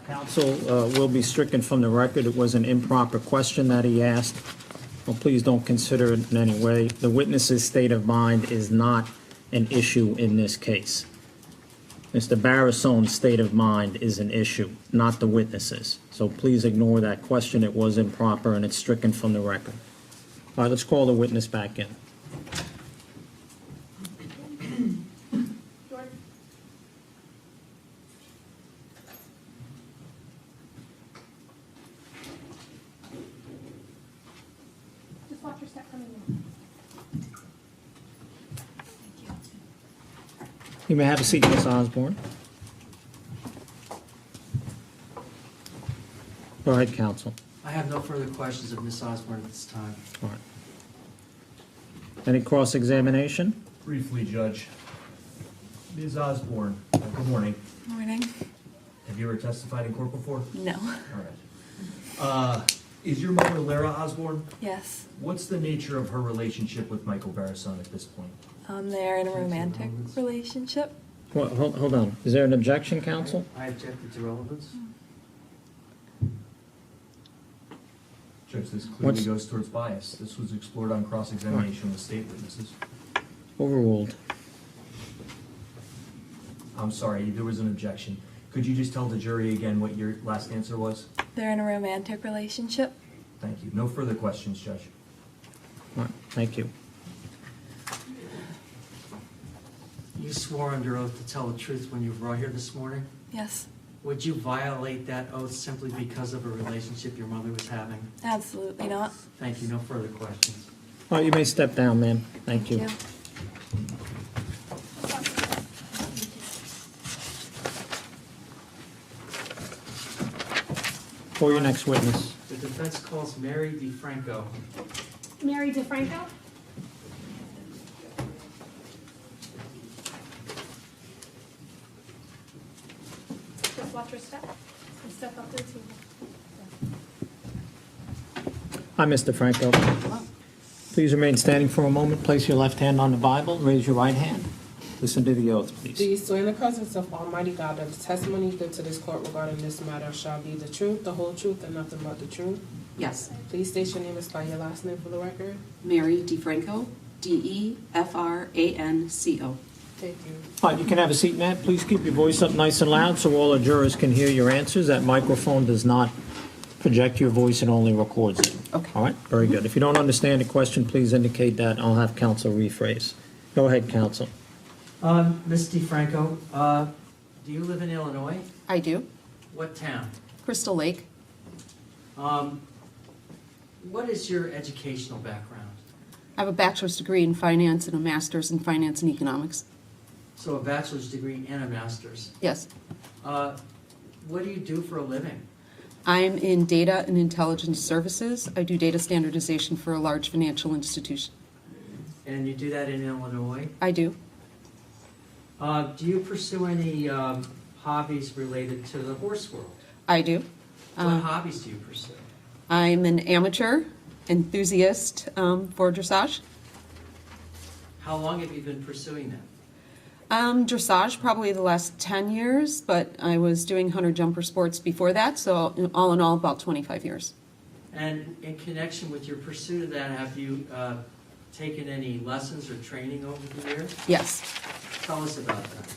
Counsel will be stricken from the record. It was an improper question that he asked. Well, please don't consider it in any way. The witness's state of mind is not an issue in this case. Mr. Barisone's state of mind is an issue, not the witness's. So please ignore that question. It was improper and it's stricken from the record. All right, let's call the witness back in. Just watch your step coming in. You may have a seat, Ms. Osborne. Go ahead, counsel. I have no further questions of Ms. Osborne at this time. All right. Any cross-examination? Briefly, Judge. Ms. Osborne, good morning. Morning. Have you ever testified in court before? No. All right. Is your mother Lara Osborne? Yes. What's the nature of her relationship with Michael Barisone at this point? They're in a romantic relationship. Well, hold on. Is there an objection, counsel? I objected to relevance. Judge, this clearly What's- goes towards bias. This was explored on cross-examination with state witnesses. Overruled. I'm sorry, there was an objection. Could you just tell the jury again what your last answer was? They're in a romantic relationship. Thank you. No further questions, Judge. All right, thank you. You swore under oath to tell the truth when you were brought here this morning. Yes. Would you violate that oath simply because of a relationship your mother was having? Absolutely not. Thank you. No further questions. All right, you may step down, ma'am. Thank you. For your next witness. The defense calls Mary Defranco. Mary Defranco? Just watch your step and step up to the table. Hi, Mr. Franco. Please remain standing for a moment. Place your left hand on the Bible. Raise your right hand. Listen to the oath, Do please. you swear in the presence of Almighty God that the testimony you give to this court regarding this matter shall be the truth, the whole truth, and nothing but the truth? Yes. Please state your name and spell your last name for the record. Mary Defranco, Defranco. Thank you. All right, you can have a seat, ma'am. Please keep your voice up nice and loud so all the jurors can hear your answers. That microphone does not project your voice, it only records it. Okay. All right, very good. If you don't understand the question, please indicate that. I'll have counsel rephrase. Go ahead, counsel. Ms. Defranco, do you live in Illinois? I do. What town? Crystal Lake. What is your educational background? I have a bachelor's degree in finance and a master's in finance and economics. So a bachelor's degree and a master's. Yes. What do you do for a living? I'm in data and intelligence services. I do data standardization for a large financial institution. And you do that in Illinois? I do. Do you pursue any hobbies related to the horse world? I do. What hobbies do you pursue? I'm an amateur enthusiast for dressage. How long have you been pursuing that? Dressage, probably the last 10 years, but I was doing hunter jumper sports before that, so all in all, about 25 years. And in connection with your pursuit of that, have you taken any lessons or training over the years? Yes. Tell us about that.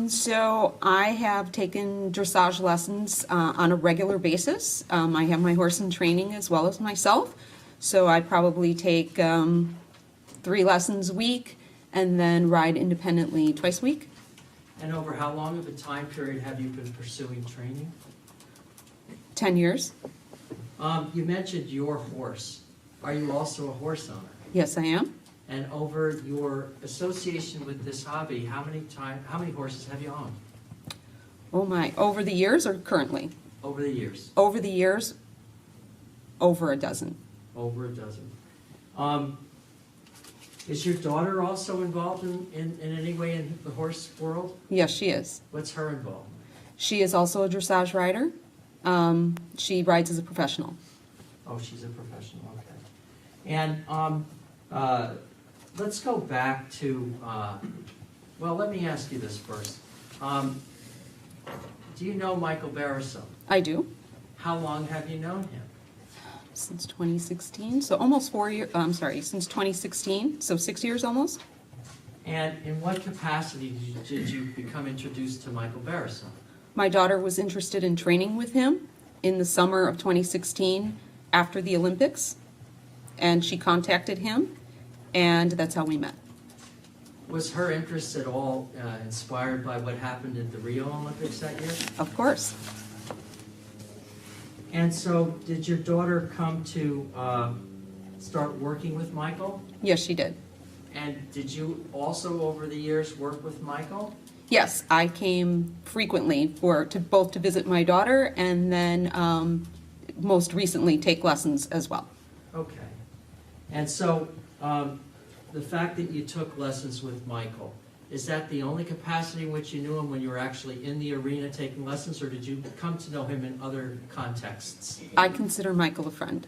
So I have taken dressage lessons on a regular basis. I have my horse in training as well as myself. So I probably take 3 lessons a week and then ride independently twice a week. And over how long of a time period have you been pursuing training? 10 years. You mentioned your horse. Are you also a horse owner? Yes, I am. And over your association with this hobby, how many horses have you owned Oh my, over the years or currently? over the years? Over the years, over a dozen. Over a dozen. Is your daughter also involved in any way in the horse world? Yes, she is. What's her involvement? She is also a dressage rider. She rides as a professional. Oh, she's a professional, okay. And let's go back to, well, let me ask you this first. Do you know Michael Barisone? I do, How long have you known him? since 2016, so almost 4 years, since 2016, so 6 years almost. And in what capacity did you become introduced to Michael Barisone? My daughter was interested in training with him in the summer of 2016 after the Olympics, and she contacted him, and that's how we met. Was her interest at all inspired by what happened at the Rio Olympics that year? Of course. And so, did your daughter come to start working with Michael? Yes, she did. And did you also, over the years, work with Michael? Yes, I came frequently both to visit my daughter and then most recently take lessons as well. Okay. And so, the fact that you took lessons with Michael, is that the only capacity in which you knew him when you were actually in the arena taking lessons, or did you come to know him in other contexts? I consider Michael a friend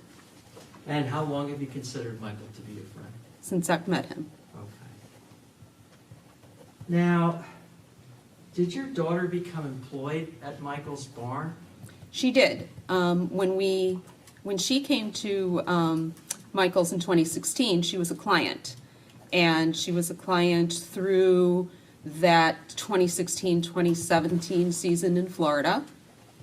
And how long have you considered Michael to be your friend? since I've met him. Okay. Now, did your daughter become employed at Michael's barn? She did. When she came to Michael's in 2016, she was a client. And she was a client through that 2016-2017 season in Florida.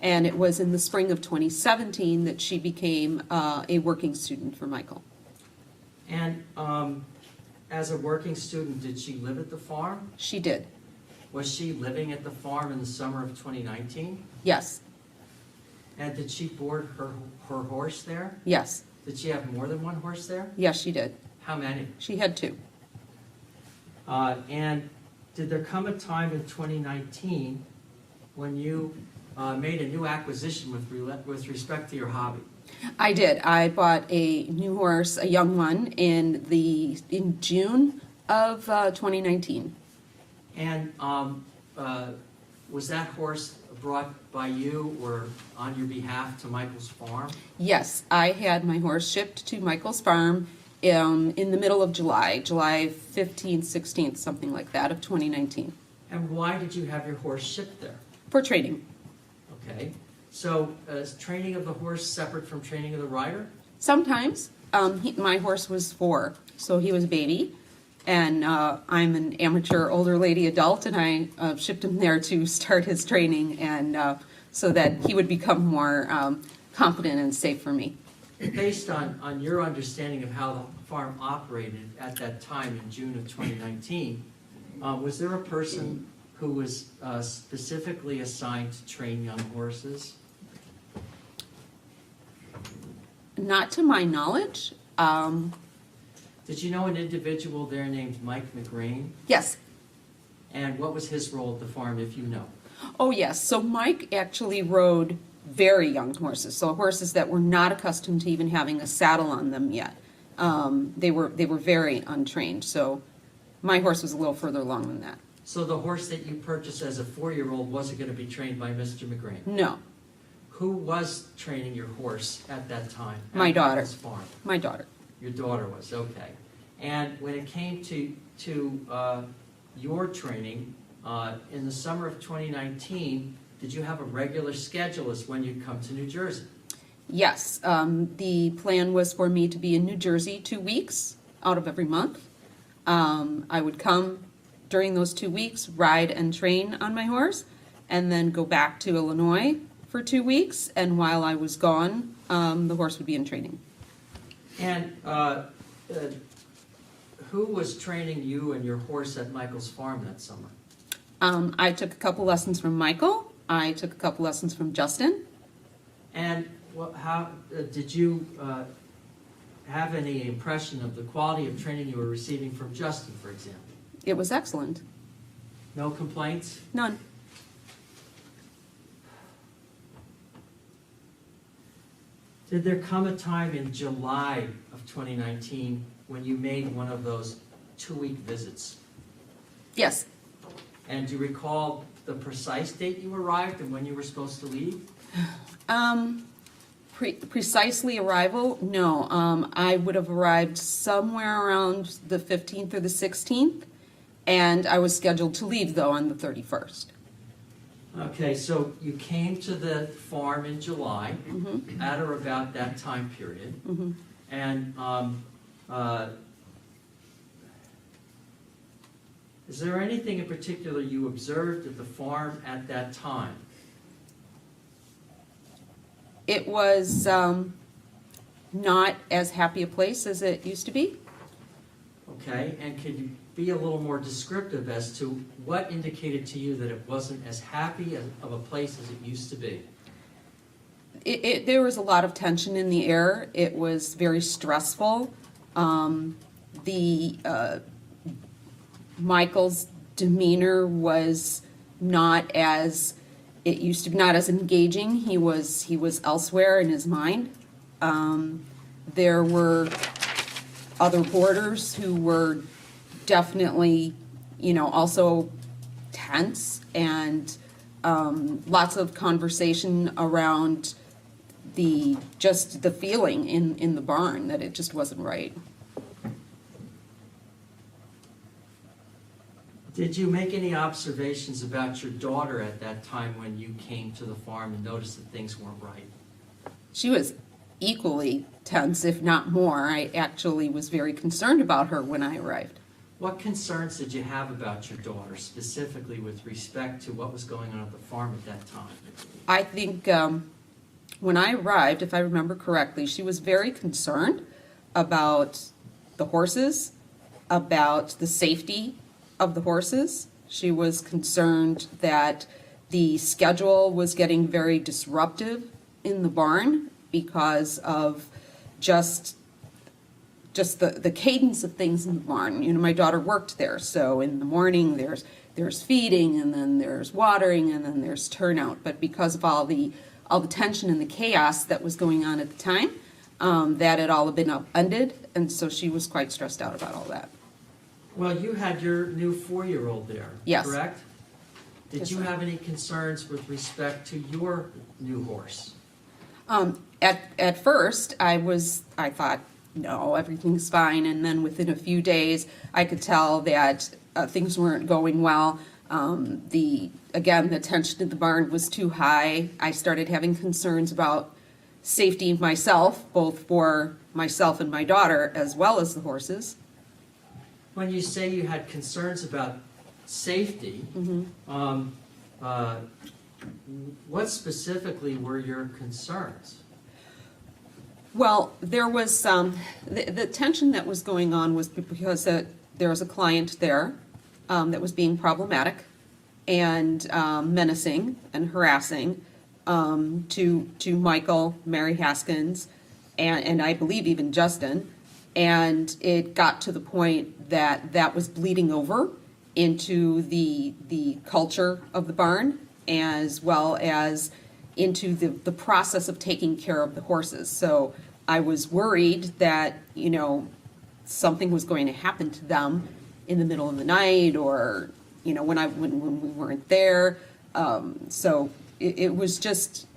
And it was in the spring of 2017 that she became a working student for Michael. And as a working student, did she live at the farm? She did, Was she living at the farm in the summer of 2019? yes, And did she board her horse there? yes, Did she have more than one horse there? yes, she did. How many? She had 2. And did there come a time in 2019 when you made a new acquisition with respect to your hobby? I did. I bought a new horse, a young one, in June of 2019. And was that horse brought by you or on your behalf to Michael's farm? Yes, I had my horse shipped to Michael's farm in the middle of July 15th, 16th, something like that, of 2019, And why did you have your horse shipped there? for training. Okay, so is training of the horse separate from training of the rider? Sometimes. My horse was 4, so he was a baby. And I'm an amateur older lady adult, and I shipped him there to start his training and so that he would become more confident and safe for me. Based on your understanding of how the farm operated at that time in June of 2019, was there a person who was specifically assigned to train young horses? Not to my knowledge. Did you know an individual there named Mike McGrain? Yes. And what was his role at the farm, if you know? Oh, yes. So Mike actually rode very young horses, so horses that were not accustomed to even having a saddle on them yet. They were very untrained, so my horse was a little further along than that. So the horse that you purchased as a 4-year-old wasn't going to be trained by Mr. McGrain? No, Who was training your horse at that time? My at daughter. Michael's farm? my daughter. Your daughter was, okay. And when it came to your training, in the summer of 2019, did you have a regular schedule as when you'd come to New Jersey? Yes, the plan was for me to be in New Jersey 2 weeks out of every month. I would come during those 2 weeks, ride and train on my horse, and then go back to Illinois for 2 weeks. And while I was gone, the horse would be in training. And who was training you and your horse at Michael's farm that summer? I took a couple lessons from Michael. I took a couple lessons from Justin. And how did you have any impression of the quality of training you were receiving from Justin, for example? It was excellent. No complaints? None. Did there come a time in July of 2019 when you made one of those 2-week visits? Yes. And do you recall the precise date you arrived and when you were supposed to leave? Precisely arrival? No. I would have arrived somewhere around the 15th or the 16th, and I was scheduled to leave, though, on the 31st. Okay, so you came to the farm in July, Mhm. at or about that time period, Mhm. and is there anything in particular you observed at the farm at that time? It was not as happy a place as it used to be. Okay, and could you be a little more descriptive as to what indicated to you that it wasn't as happy of a place as it used to be? There was a lot of tension in the air. It was very stressful. Michael's demeanor was not as it used to be, not as engaging. He was elsewhere in his mind. There were other boarders who were definitely, also tense, and lots of conversation around the feeling in the barn that it just wasn't right. Did you make any observations about your daughter at that time when you came to the farm and noticed that things weren't right? She was equally tense, if not more. I actually was very concerned about her when I arrived. What concerns did you have about your daughter, specifically with respect to what was going on at the farm at that time? I think when I arrived, if I remember correctly, she was very concerned about the horses, about the safety of the horses. She was concerned that the schedule was getting very disruptive in the barn because of just the cadence of things in the barn. My daughter worked there, so in the morning there's feeding, and then there's watering, and then there's turnout. But because of all the tension and the chaos that was going on at the time, that had all been upended, and so she was quite stressed out about all that. Well, you had your new 4-year-old there, Yes. correct? Did Yes, you sir. have any concerns with respect to your new horse? At first, I thought, no, everything's fine, and then within a few days, I could tell that things weren't going well. The tension in the barn was too high. I started having concerns about safety myself, both for myself and my daughter, as well as the horses. When you say you had concerns about safety, what specifically were your concerns? Well, there was the tension that was going on was because there was a client there that was being problematic and menacing and harassing to Michael, Mary Haskins, and I believe even Justin. And it got to the point that was bleeding over into the culture of the barn, as well as into the process of taking care of the horses. So I was worried that, something was going to happen to them in the middle of the night, or, when we weren't there. So it was just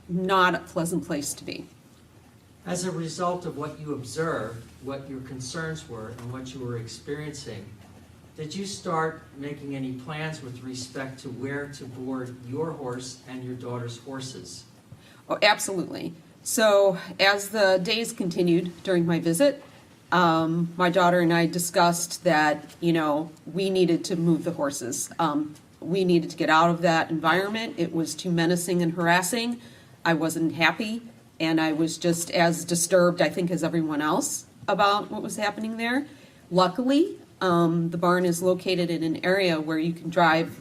not a pleasant place to be. As a result of what you observed, what your concerns were, and what you were experiencing, did you start making any plans with respect to where to board your horse and your daughter's horses? Oh, absolutely. So as the days continued during my visit, my daughter and I discussed that, we needed to move the horses. We needed to get out of that environment. It was too menacing and harassing. I wasn't happy, and I was just as disturbed, I think, as everyone else about what was happening there. Luckily, the barn is located in an area where you can drive,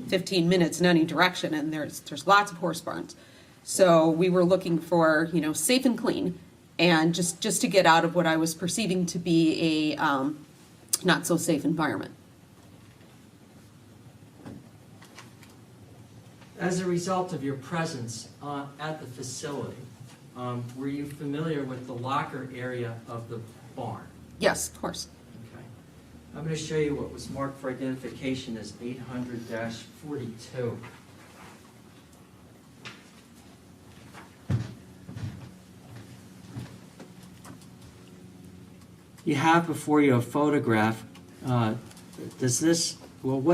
15 minutes in any direction, and there's lots of horse barns. So we were looking for, safe and clean, and just to get out of what I was perceiving to be a not so safe environment. As a result of your presence at the facility, were you familiar with the locker area of the barn? Yes, of course. Okay. I'm going to show you what was marked for identification as 800-42. You have before you a photograph. What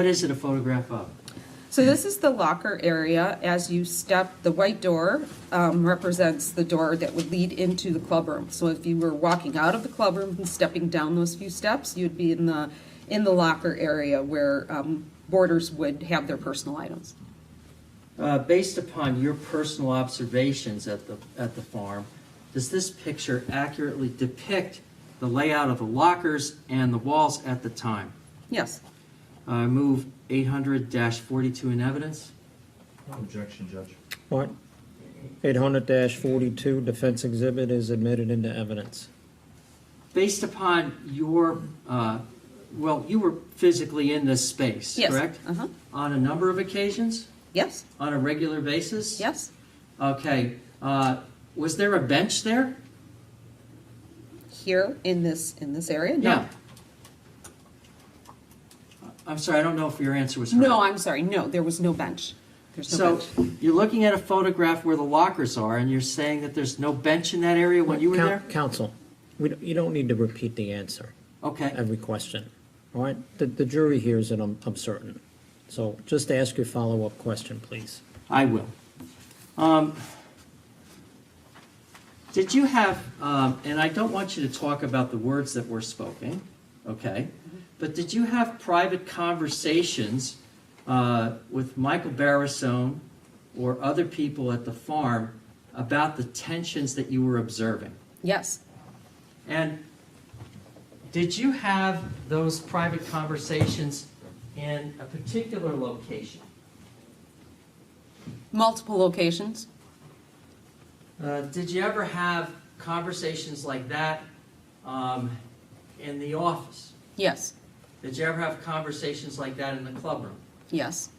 is it a photograph of? So this is the locker area. As you step, the white door represents the door that would lead into the clubroom. So if you were walking out of the clubroom and stepping down those few steps, you'd be in the locker area where boarders would have their personal items. Based upon your personal observations at the farm, does this picture accurately depict the layout of the lockers and the walls at the time? Yes. Move 800-42 in evidence. No objection, Judge. All right. 800-42, defense exhibit is admitted into evidence. Based upon your, well, you were physically in this space, Yes. correct? Uh-huh. On a number of occasions? Yes. On a regular basis? Yes. Okay. Was there a bench there? Here in this area? No. Yeah. I'm sorry, I don't know if your answer was heard. No, I'm sorry. No, there was no bench. There's no So bench. you're looking at a photograph where the lockers are, and you're saying that there's no bench in that area when you were there? Counsel, you don't need to repeat the answer, Okay. every question, all right? The jury hears it, I'm certain. So just ask your follow-up question, please. I will. Did you have, and I don't want you to talk about the words that were spoken, okay? But did you have private conversations with Michael Barisone or other people at the farm about the tensions that you were observing? Yes. And did you have those private conversations in a particular location? Multiple locations. Did you ever have conversations like that in the office? Yes. Did you ever have conversations like that in the clubroom? Yes.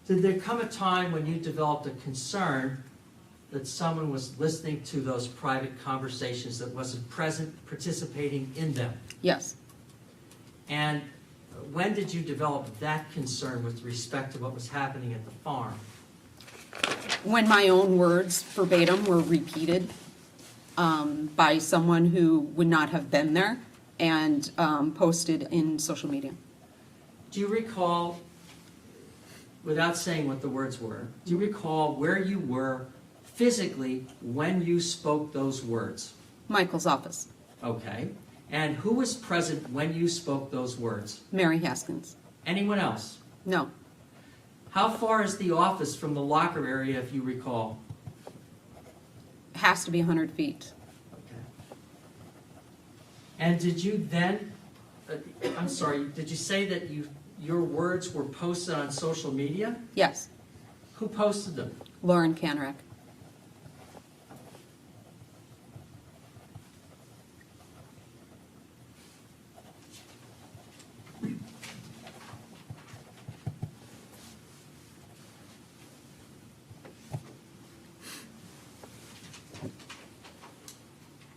Did there come a time when you developed a concern that someone was listening to those private conversations that wasn't present, participating in them? Yes. And when did you develop that concern with respect to what was happening at the farm? When my own words verbatim were repeated by someone who would not have been there and posted in social media. Do you recall, without saying what the words were, do you recall where you were physically when you spoke those words? Michael's office. Okay. And who was present when you spoke those words? Mary Haskins. Anyone else? No. How far is the office from the locker area, if you recall? Has to be 100 feet. Okay. And did you then, I'm sorry, did you say that your words were posted on social media? Yes. Who posted them? Lauren Canarack.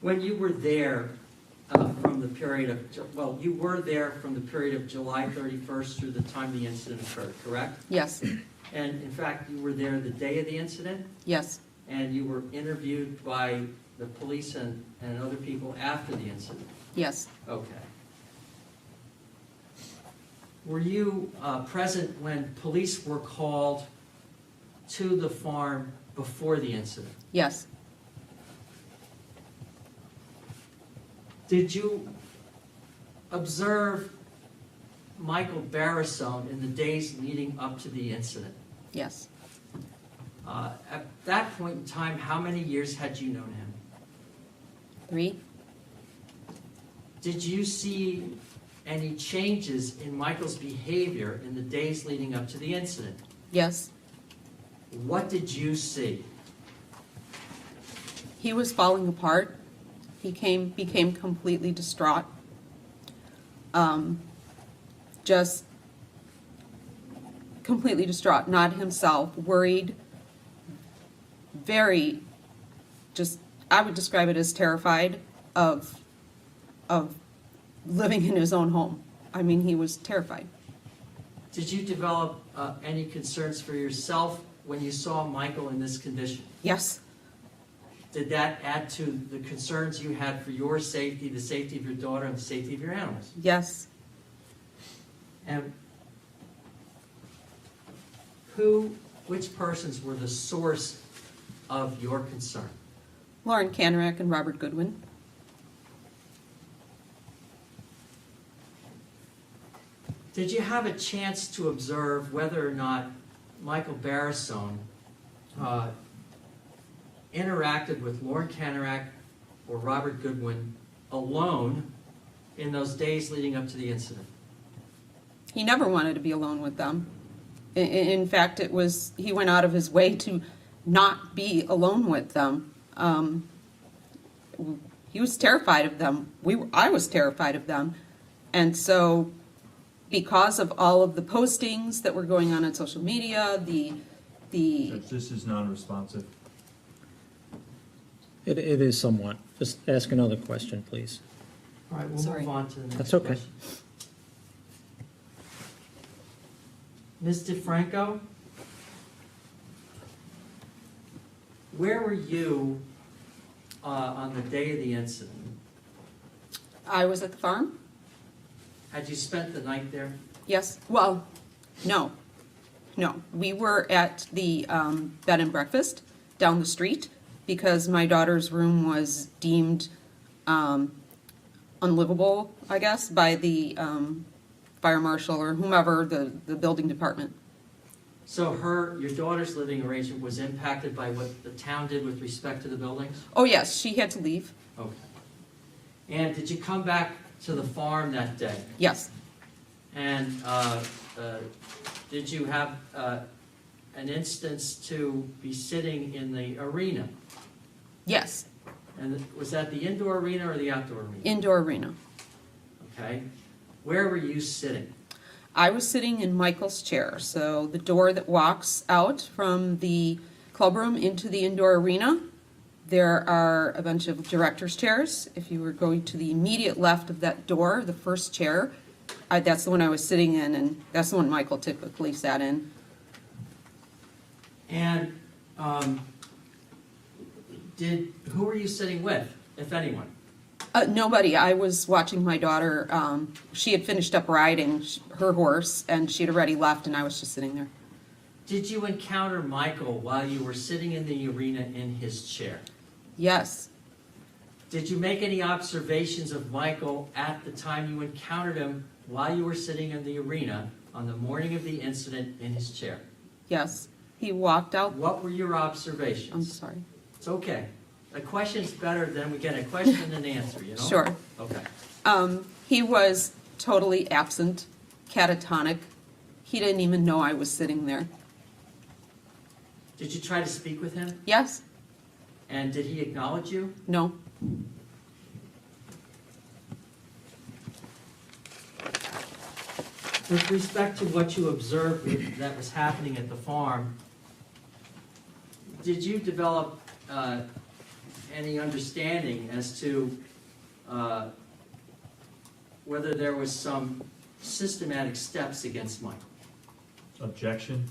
When you were there from the period of, well, you were there from the period of July 31st through the time the incident occurred, correct? Yes. And in fact, you were there the day of the incident, Yes. and you were interviewed by the police and other people after the incident? Yes. Okay. Were you present when police were called to the farm before the incident? Yes. Did you observe Michael Barisone in the days leading up to the incident? Yes. At that point in time, how many years had you known him? 3. Did you see any changes in Michael's behavior in the days leading up to the incident? Yes. What did you see? He was falling apart. He became completely distraught. Just completely distraught, not himself, worried, very, just, I would describe it as terrified of living in his own home. I mean, he was terrified. Did you develop any concerns for yourself when you saw Michael in this condition? Yes. did that add to the concerns you had for your safety, the safety of your daughter, and the safety of your animals? Yes. And which persons were the source of your concern? Lauren Canarack and Robert Goodwin. Did you have a chance to observe whether or not Michael Barisone interacted with Lauren Canarack or Robert Goodwin alone in those days leading up to the incident? He never wanted to be alone with them. In fact, he went out of his way to not be alone with them. He was terrified of them. I was terrified of them. And so, because of all of the postings that were going on social media, Judge, this is non-responsive. It is somewhat. Just ask another question, please. All right, we'll Sorry. move on to the next That's okay. question. Ms. Defranco, where were you on the day of the incident? I was at the farm. Had you spent the night there? Yes. Well, no. We were at the bed and breakfast down the street because my daughter's room was deemed unlivable, I guess, by the fire marshal or whomever, the building department. So your daughter's living arrangement was impacted by what the town did with respect to the buildings? Oh, yes, she had to leave. Okay. And did you come back to the farm that day? Yes. And did you have an instance to be sitting in the arena? Yes. And was that the indoor arena or the outdoor arena? Indoor arena. Okay. Where were you sitting? I was sitting in Michael's chair, so the door that walks out from the clubroom into the indoor arena, there are a bunch of director's chairs. If you were going to the immediate left of that door, the first chair, that's the one I was sitting in, and that's the one Michael typically sat in. And who were you sitting with, if anyone? Nobody. I was watching my daughter. She had finished up riding her horse, and she had already left, and I was just sitting there. Did you encounter Michael while you were sitting in the arena in his chair? Yes. Did you make any observations of Michael at the time you encountered him while you were sitting in the arena on the morning of the incident in his chair? Yes. He walked out. What were your observations? I'm sorry. It's okay. A question's better than we get a question and an answer, you know? Sure. Okay. He was totally absent, catatonic. He didn't even know I was sitting there. Did you try to speak with him? Yes? And did he acknowledge you? No? With respect to what you observed that was happening at the farm, did you develop any understanding as to whether there was some systematic steps against Michael? Objection.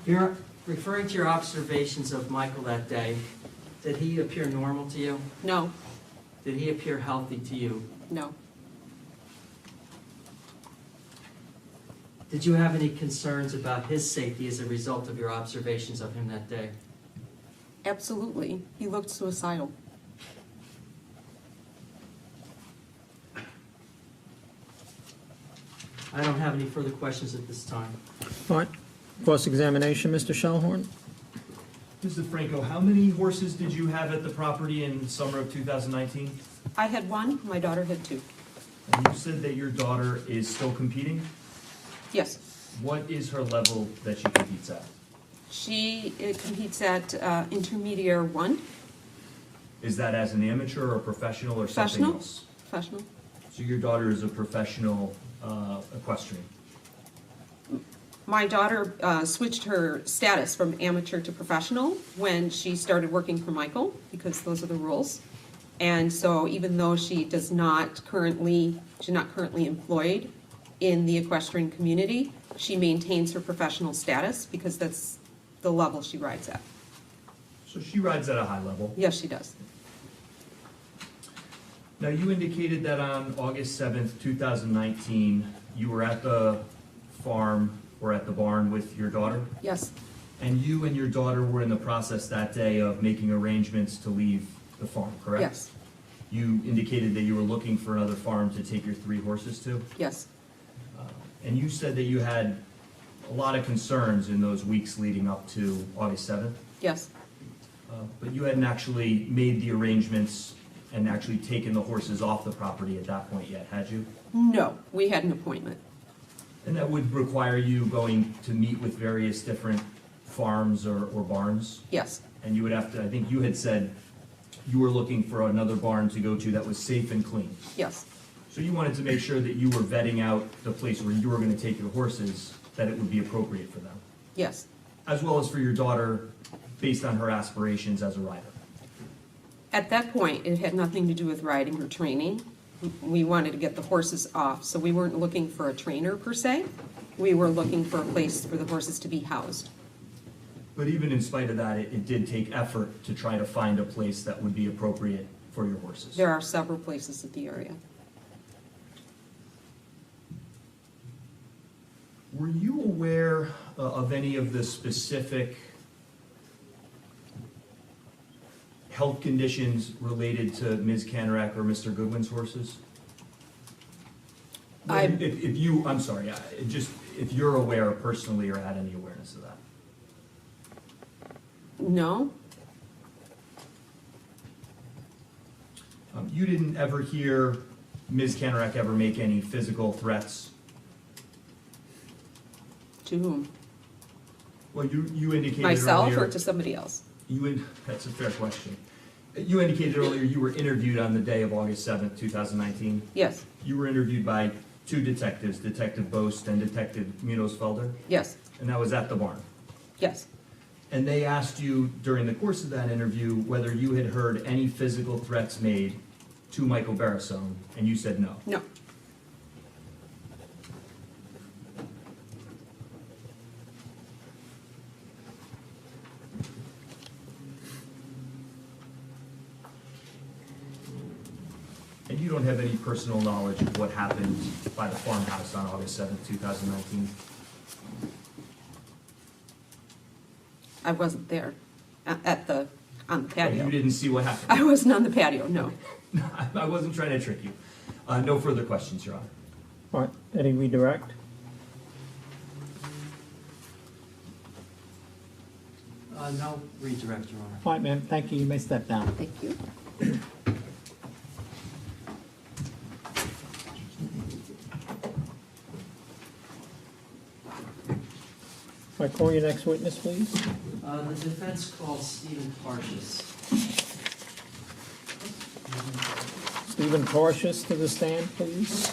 You're referring to your observations of Michael that day. Did he appear normal to you? No? Did he appear healthy to you? No? Did you have any concerns about his safety as a result of your observations of him that day? Absolutely. He looked suicidal. I don't have any further questions at this time. All right. Cross-examination, Mr. Shellhorn? Ms. Defranco, how many horses did you have at the property in summer of 2019? I had one, my daughter had two. And you said that your daughter is still competing? Yes. What is her level that she competes at? She competes at intermediate 1, Is that as an amateur or professional or something professional. else? Professional. So your daughter is a professional equestrian. My daughter switched her status from amateur to professional when she started working for Michael, because those are the rules. And so even though she's not currently employed in the equestrian community, she maintains her professional status because that's the level she rides at. So she rides at a high level. Yes, she does. Now, you indicated that on August 7th, 2019, you were at the farm or at the barn with your daughter? Yes, And you and your daughter were in the process that day of making arrangements to leave the farm, correct? yes, You indicated that you were looking for another farm to take your 3 horses to? yes, And you said that you had a lot of concerns in those weeks leading up to August 7th? yes. But you hadn't actually made the arrangements and actually taken the horses off the property at that point yet, had you? No, we had an appointment. And that would require you going to meet with various different farms or barns? Yes, And you would have to, I think you had said you were looking for another barn to go to that was safe and clean. yes, So you wanted to make sure that you were vetting out the place where you were going to take your horses, that it would be appropriate for them, yes. as well as for your daughter, based on her aspirations as a rider. At that point, it had nothing to do with riding or training. We wanted to get the horses off, so we weren't looking for a trainer per se. We were looking for a place for the horses to be housed. But even in spite of that, it did take effort to try to find a place that would be appropriate for your horses. There are several places in the area. Were you aware of any of the specific health conditions related to Ms. Canarak or Mr. Goodwin's horses? I'm- If you, I'm sorry, if you're aware personally or had any awareness of that. No, You didn't ever hear Ms. Canarak ever make any physical threats? to whom? Well, you indicated Myself earlier. or to somebody else? That's a fair question. You indicated earlier you were interviewed on the day of August 7th, 2019. Yes, You were interviewed by 2 detectives, Detective Boast and Detective Munoz-Felder, yes, and that was at the barn. yes, And they asked you during the course of that interview whether you had heard any physical threats made to Michael Barisone, and you said no. no, And you don't have any personal knowledge of what happened by the farmhouse on August 7th, 2019? I wasn't there on the You patio. didn't see what happened? I wasn't on the patio, no. I wasn't trying to trick you. No further questions, Your Honor. All right, any redirect? No redirect, Your Honor. All right, ma'am, thank you, you may step down. Thank you. All right, call your next witness, please. The defense called Stephen Tarshis. Stephen Tarshis to the stand, please.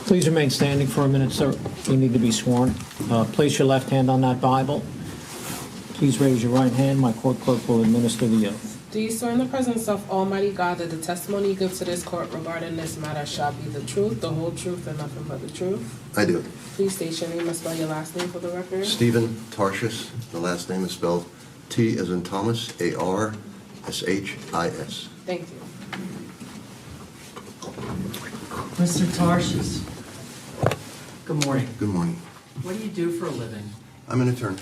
Please remain standing for a minute, sir. You need to be sworn. Place your left hand on that Bible. Please raise your right hand. My court clerk will administer the oath. Do you swear in the presence of Almighty God that the testimony you give to this court regarding this matter shall be the truth, the whole truth, and nothing but the truth? I do. Please state your name and spell your last name for the record. Stephen Tarshis. The last name is spelled T as in Thomas, Arshis. Thank you. Mr. Tarshis, good morning. Good morning. What do you do for a living? I'm an attorney.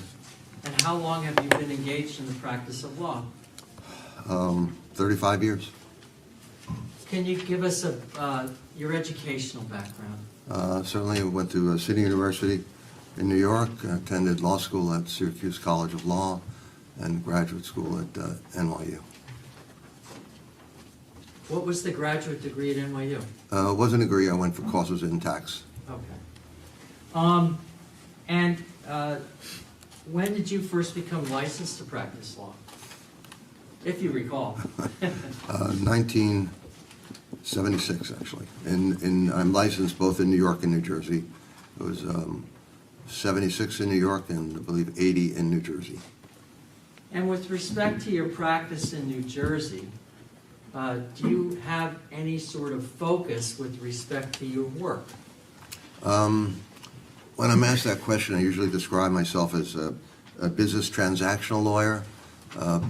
And how long have you been engaged in the practice of law? 35 years. Can you give us your educational background? Certainly, I went to City University in New York, attended law school at Syracuse College of Law, and graduate school at NYU. What was the graduate degree at NYU? It wasn't a degree. I went for courses in tax. Okay. And when did you first become licensed to practice law? If you recall. 1976, actually. I'm licensed both in New York and New Jersey. It was 76 in New York and I believe 80 in New Jersey. And with respect to your practice in New Jersey, do you have any sort of focus with respect to your work? When I'm asked that question, I usually describe myself as a business transactional lawyer,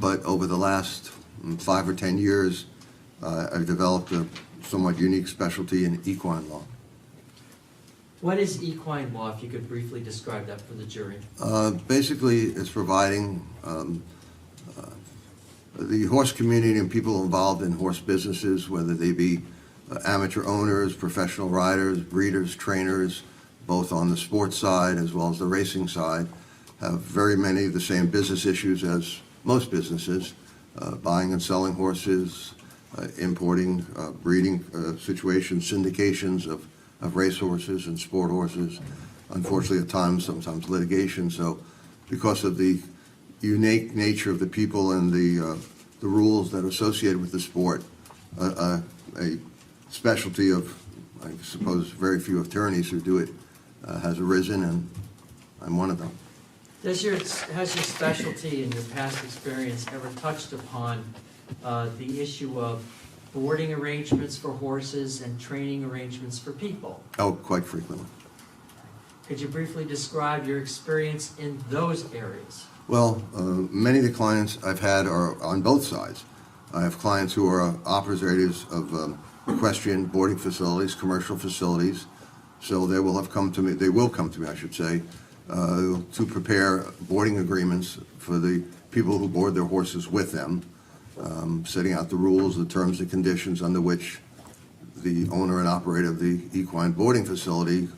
but over the last 5 or 10 years, I've developed a somewhat unique specialty in equine law. What is equine law, if you could briefly describe that for the jury? Basically, it's providing the horse community and people involved in horse businesses, whether they be amateur owners, professional riders, breeders, trainers, both on the sports side as well as the racing side, have very many of the same business issues as most businesses, buying and selling horses, importing, breeding situations, syndications of race horses and sport horses, unfortunately at times, sometimes litigation. So because of the unique nature of the people and the rules that are associated with the sport, a specialty of, I suppose, very few attorneys who do it has arisen, and I'm one of them. Has your specialty and your past experience ever touched upon the issue of boarding arrangements for horses and training arrangements for people? Oh, quite frequently. Could you briefly describe your experience in those areas? Well, many of the clients I've had are on both sides. I have clients who are operators of equestrian boarding facilities, commercial facilities, so they will come to me, I should say, to prepare boarding agreements for the people who board their horses with them, setting out the rules, the terms and conditions under which the owner and operator of the equine boarding facility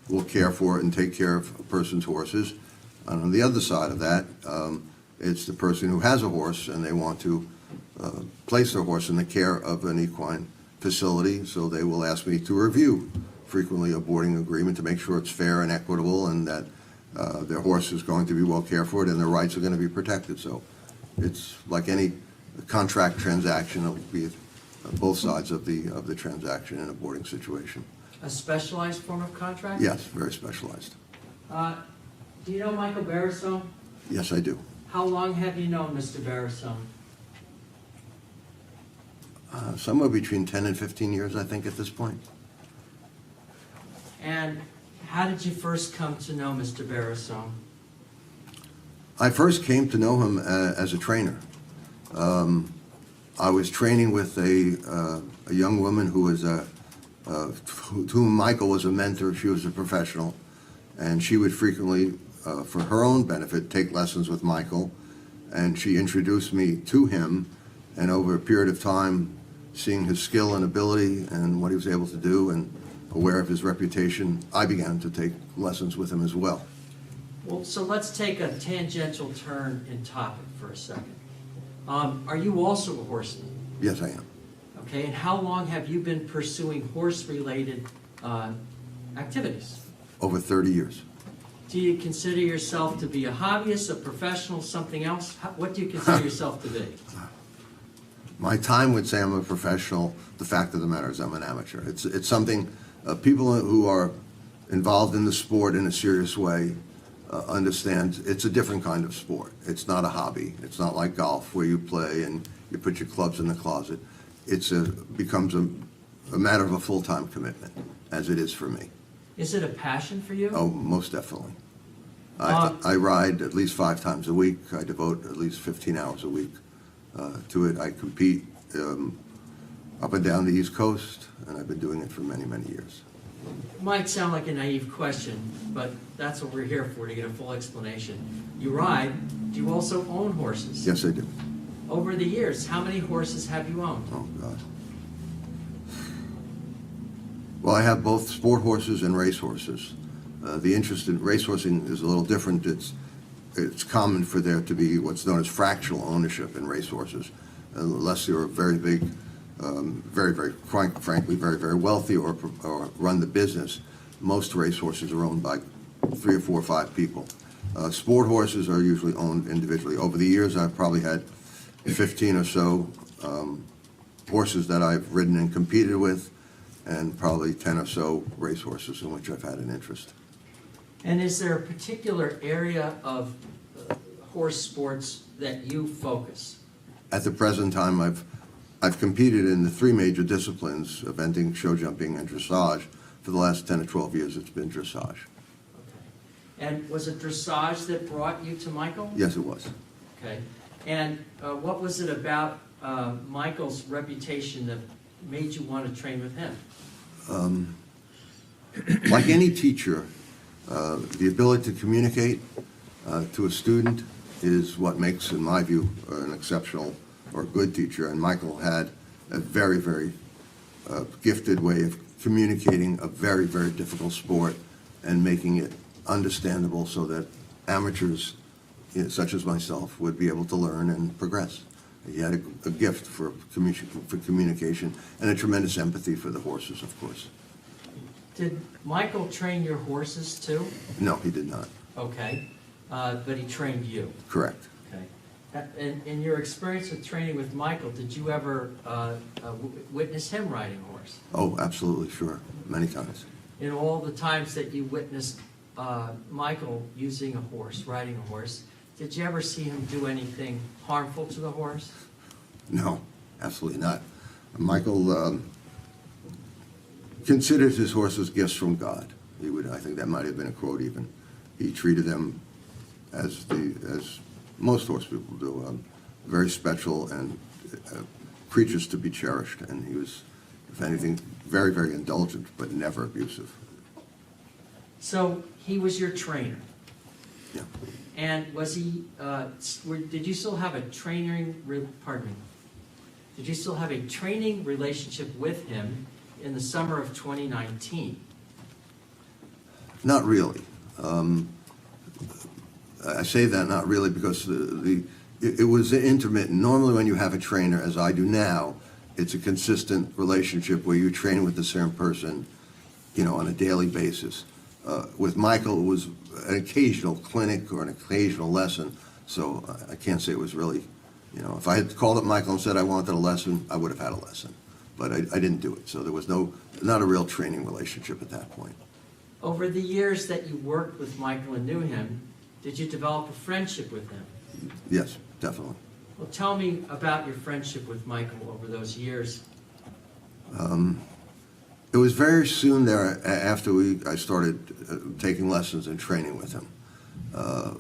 will care for and take care of a person's horses. And on the other side of that, it's the person who has a horse and they want to place their horse in the care of an equine facility, so they will ask me to review frequently a boarding agreement to make sure it's fair and equitable and that their horse is going to be well cared for and their rights are going to be protected. So it's like any contract transaction, it will be both sides of the transaction in a boarding situation. A specialized form of contract? Yes, very specialized. Do you know Michael Barisone? Yes, I do. How long have you known Mr. Barisone? Somewhere between 10 and 15 years, I think, at this point. And how did you first come to know Mr. Barisone? I first came to know him as a trainer. I was training with a young woman who was to whom Michael was a mentor. She was a professional, and she would frequently, for her own benefit, take lessons with Michael, and she introduced me to him, and over a period of time, seeing his skill and ability and what he was able to do and aware of his reputation, I began to take lessons with him as well. Well, so let's take a tangential turn in topic for a second. Are you also a horseman? Yes, I am. Okay, and how long have you been pursuing horse-related activities? Over 30 years. Do you consider yourself to be a hobbyist, a professional, something else? What do you consider yourself to be? My time would say I'm a professional. The fact of the matter is I'm an amateur. It's something people who are involved in the sport in a serious way understand it's a different kind of sport. It's not a hobby. It's not like golf where you play and you put your clubs in the closet. It becomes a matter of a full-time commitment, as it is for me. Is it a passion for you? Oh, most definitely. I ride at least 5 times a week. I devote at least 15 hours a week to it. I compete up and down the East Coast, and I've been doing it for many, many years. It might sound like a naive question, but that's what we're here for, to get a full explanation. You ride. Do you also own horses? Yes, I do. Over the years, how many horses have you owned? Oh, God. Well, I have both sport horses and race horses. The interest in racehorsing is a little different. It's common for there to be what's known as fractional ownership in racehorses, unless you're very big, frankly, very, very wealthy or run the business. Most racehorses are owned by 3 or 4 or 5 people. Sport horses are usually owned individually. Over the years, I've probably had 15 or so horses that I've ridden and competed with, and probably 10 or so racehorses in which I've had an interest. And is there a particular area of horse sports that you focus? At the present time, I've competed in the 3 major disciplines, eventing, show jumping, and dressage. For the last 10 or 12 years, it's been dressage. Okay. And was it dressage that brought you to Michael? Yes, it was. Okay. And what was it about Michael's reputation that made you want to train with him? Like any teacher, the ability to communicate to a student is what makes, in my view, an exceptional or good teacher. And Michael had a very, very gifted way of communicating a very, very difficult sport and making it understandable so that amateurs, such as myself, would be able to learn and progress. He had a gift for communication and a tremendous empathy for the horses, of course. Did Michael train your horses too? No, he did not. Okay. But he trained you? Correct. Okay. In your experience with training with Michael, did you ever witness him riding a horse? Oh, absolutely, sure. Many times. In all the times that you witnessed Michael using a horse, riding a horse, did you ever see him do anything harmful to the horse? No, absolutely not. Michael considers his horses gifts from God. I think that might have been a quote even. He treated them as most horse people do, very special and creatures to be cherished. And he was, if anything, very, very indulgent, but never abusive. So he was your trainer. Yeah. And was he? Did you still have a training? Pardon me. Did you still have a training relationship with him in the summer of 2019? Not really. I say that not really because it was intermittent. Normally when you have a trainer, as I do now, it's a consistent relationship where you train with the same person, on a daily basis. With Michael, it was an occasional clinic or an occasional lesson, so I can't say it was really, if I had called up Michael and said I wanted a lesson, I would have had a lesson. But I didn't do it, so there was not a real training relationship at that point. Over the years that you worked with Michael and knew him, did you develop a friendship with him? Yes, definitely. Well, tell me about your friendship with Michael over those years. It was very soon there after I started taking lessons and training with him.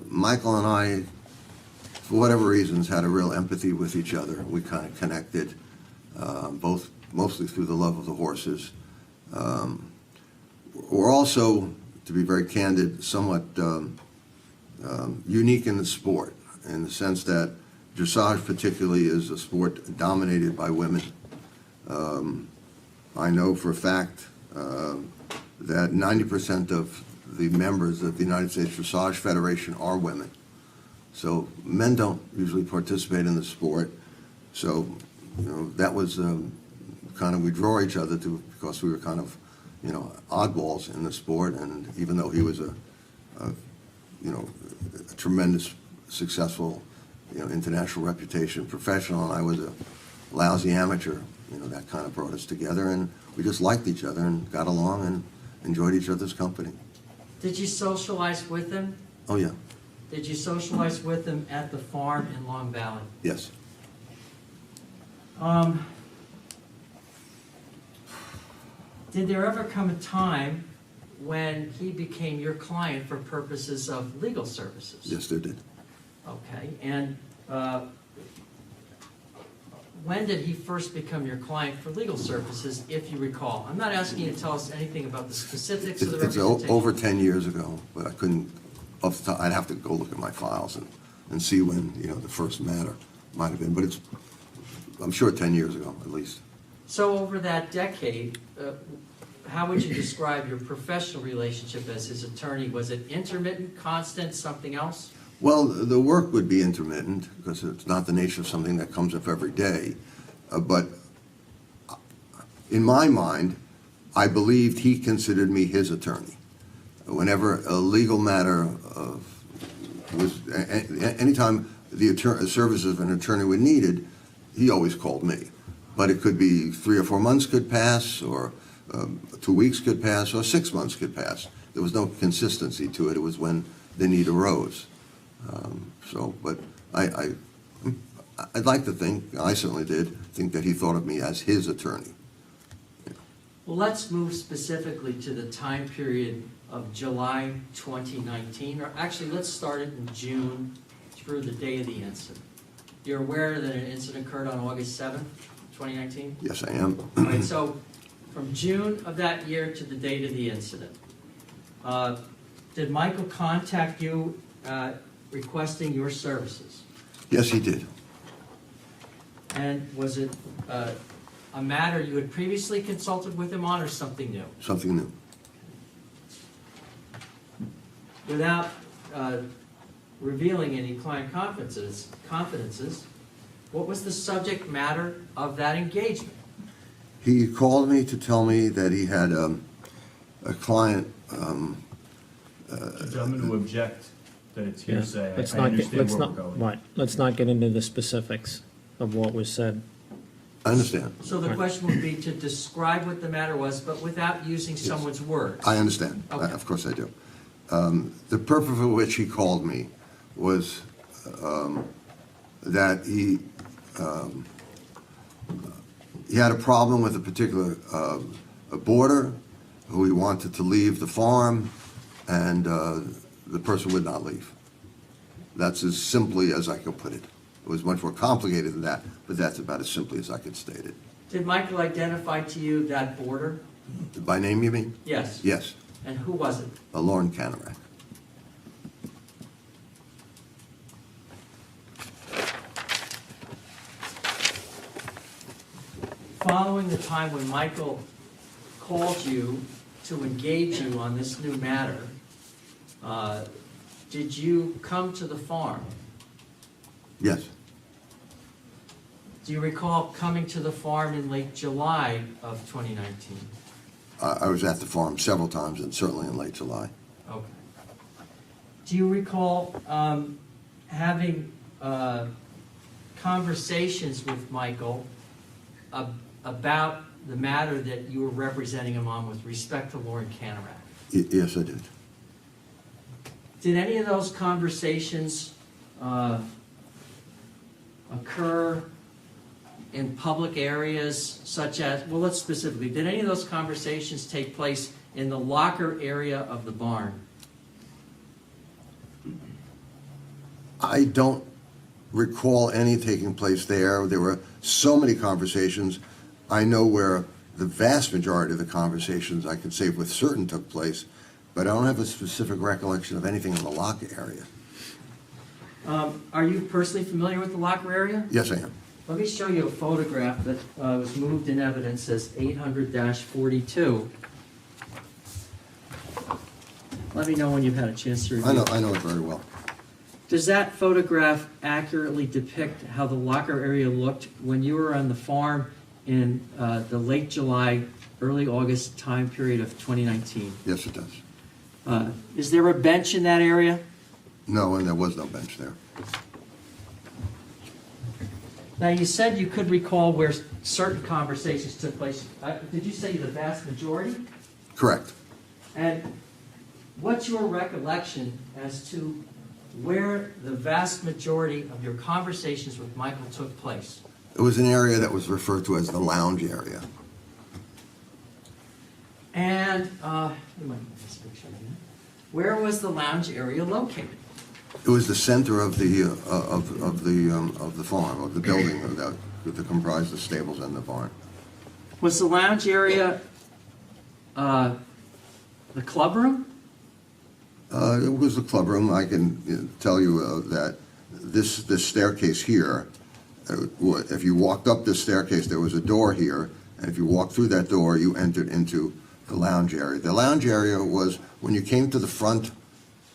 Michael and I, for whatever reasons, had a real empathy with each other. We kind of connected, both mostly through the love of the horses. We're also, to be very candid, somewhat unique in the sport, in the sense that dressage particularly is a sport dominated by women. I know for a fact that 90% of the members of the United States Dressage Federation are women. So men don't usually participate in the sport. So, that was kind of, we draw each other to, because we were kind of, oddballs in the sport. And even though he was a tremendous, successful, international reputation professional, and I was a lousy amateur, that kind of brought us together, and we just liked each other and got along and enjoyed each other's company. Did you socialize with him? Oh, yeah. Did you socialize with him at the farm in Long Valley? Yes. Did there ever come a time when he became your client for purposes of legal services? Yes, there did. Okay, and when did he first become your client for legal services, if you recall? I'm not asking you to tell us anything about the specifics of the It's representation. over 10 years ago, but I couldn't, off the top, I'd have to go look at my files and see when, the first matter might have been, but I'm sure 10 years ago, at least. So over that decade, how would you describe your professional relationship as his attorney? Was it intermittent, constant, something else? Well, the work would be intermittent, because it's not the nature of something that comes up every day. But in my mind, I believed he considered me his attorney. Whenever a legal matter anytime the services of an attorney were needed, he always called me. But it could be 3 or 4 months could pass, or 2 weeks could pass, or 6 months could pass. There was no consistency to it. It was when the need arose. But I'd like to think, I certainly did, think that he thought of me as his attorney. Well, let's move specifically to the time period of July 2019, or actually, let's start it in June through the day of the incident. You're aware that an incident occurred on August 7th, 2019? Yes, I am. All right, so from June of that year to the date of the incident, did Michael contact you requesting your services? Yes, he did. And was it a matter you had previously consulted with him on, or something new? Something new. Without revealing any client confidences, what was the subject matter of that engagement? He called me to tell me that he had a client. Gentlemen who object that it's Yeah, hearsay, let's I not understand let's where not, we're going. right, let's not get into the specifics of what was said. I understand. So the Right. question would be to describe what the matter was, but without using someone's words. I understand. Okay. Of course I do. The purpose for which he called me was that he had a problem with a particular a boarder who he wanted to leave the farm, and the person would not leave. That's as simply as I could put it. It was much more complicated than that, but that's about as simply as I could state it. Did Michael identify to you that boarder? By name, you mean? Yes. Yes, And who was it? Lauren Canarak. Following the time when Michael called you to engage you on this new matter, did you come to the farm? Yes, Do you recall coming to the farm in late July of 2019? I was at the farm several times, and certainly in late July. Okay. Do you recall having conversations with Michael about the matter that you were representing him on with respect to Lauren Canarak? Yes, I did. Did any of those conversations occur in public areas such as, well, let's specifically, did any of those conversations take place in the locker area of the barn? I don't recall any taking place there. There were so many conversations. I know where the vast majority of the conversations I can say with certain took place, but I don't have a specific recollection of anything in the locker area. Are you personally familiar with the locker area? Yes, I am. Let me show you a photograph that was moved in evidence as 800-42. Let me know when you've had a chance to review. I know it very well. Does that photograph accurately depict how the locker area looked when you were on the farm in the late July, early August time period of 2019? Yes, it does. Is there a bench in that area? No, and there was no bench there. Now, you said you could recall where certain conversations took place. Did you say the vast majority? Correct. And what's your recollection as to where the vast majority of your conversations with Michael took place? It was an area that was referred to as the lounge area. And you might want this picture again. Where was the lounge area located? It was the center of the farm, of the building that comprised the stables and the barn. Was the lounge area the club room? It was the club room. I can tell you that this staircase here If you walked up this staircase, there was a door here, and if you walked through that door, you entered into the lounge area. The lounge area was when you came to the front,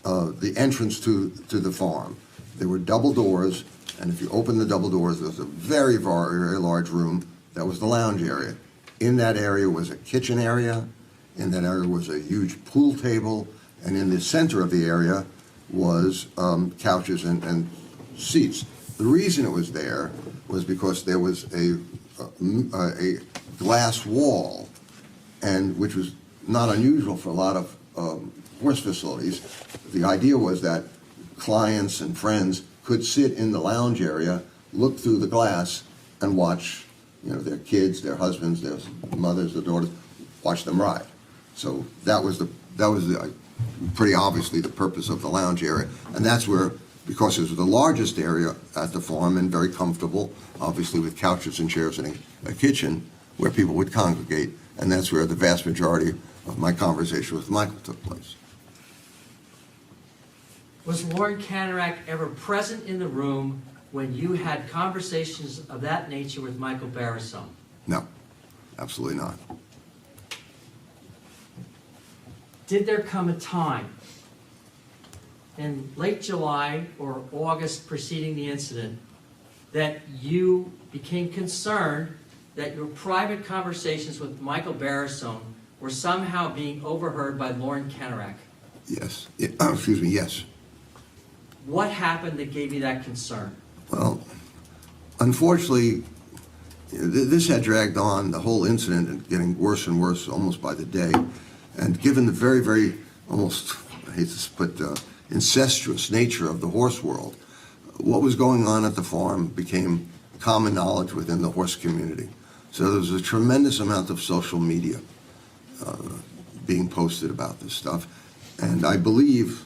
the entrance to the farm. There were double doors, and if you opened the double doors, there was a very, very large room. That was the lounge area. In that area was a kitchen area. In that area was a huge pool table, and in the center of the area was couches and seats. The reason it was there was because there was a glass wall, and which was not unusual for a lot of horse facilities. The idea was that clients and friends could sit in the lounge area, look through the glass, and watch, their kids, their husbands, their mothers, their daughters, watch them ride. So that was pretty obviously the purpose of the lounge area, and that's where, because it was the largest area at the farm and very comfortable, obviously with couches and chairs and a kitchen where people would congregate, and that's where the vast majority of my conversation with Michael took place. Was Lauren Canarak ever present in the room when you had conversations of that nature with Michael Barisone? No, absolutely not. Did there come a time in late July or August preceding the incident that you became concerned that your private conversations with Michael Barisone were somehow being overheard by Lauren Canarak? Yes. Excuse me, yes. What happened that gave you that concern? Well, unfortunately, this had dragged on, the whole incident, and getting worse and worse almost by the day. And given the very, very, almost, I hate to put, incestuous nature of the horse world, what was going on at the farm became common knowledge within the horse community. So there was a tremendous amount of social media being posted about this stuff. And I believe,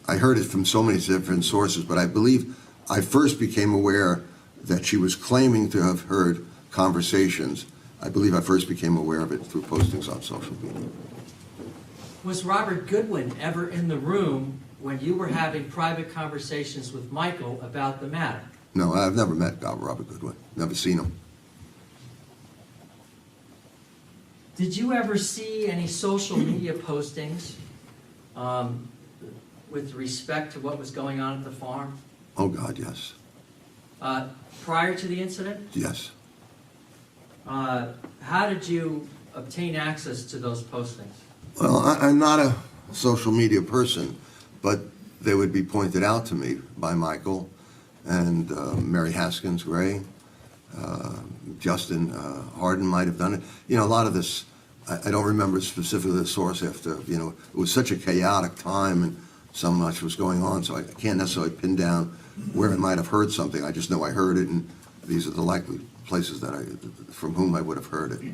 I heard it from so many different sources, but I believe I first became aware that she was claiming to have heard conversations. I believe I first became aware of it through postings on social media. Was Robert Goodwin ever in the room when you were having private conversations with Michael about the matter? No, I've never met Robert Goodwin, never seen him. Did you ever see any social media postings with respect to what was going on at the farm? Oh, God, yes. Prior to the incident? Yes. How did you obtain access to those postings? Well, I'm not a social media person, but they would be pointed out to me by Michael and Mary Haskins Gray. Justin Harden might have done it. A lot of this, I don't remember specifically the source after, it was such a chaotic time and so much was going on, so I can't necessarily pin down where I might have heard something. I just know I heard it, and these are the likely places from whom I would have heard it.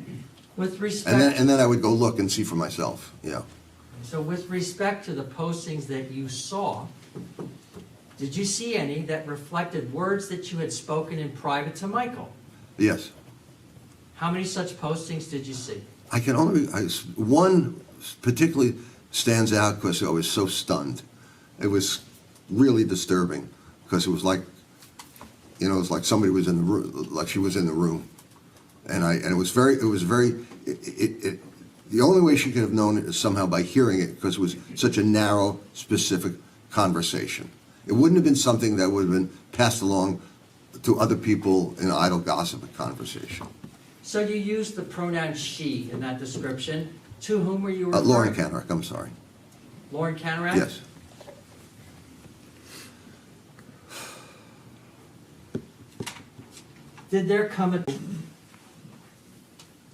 With respect, And then I would go look and see for myself, yeah. So with respect to the postings that you saw, did you see any that reflected words that you had spoken in private to Michael? Yes. How many such postings did you see? One particularly stands out because I was so stunned. It was really disturbing because it was like, it was like somebody was in the room, like she was in the room. And it was very, the only way she could have known it is somehow by hearing it, because it was such a narrow, specific conversation. It wouldn't have been something that would have been passed along to other people in idle gossip conversation. So you used the pronoun she in that description. To whom were you referring? Lauren Canarak, I'm sorry. Lauren Canarak? Yes. Did there come a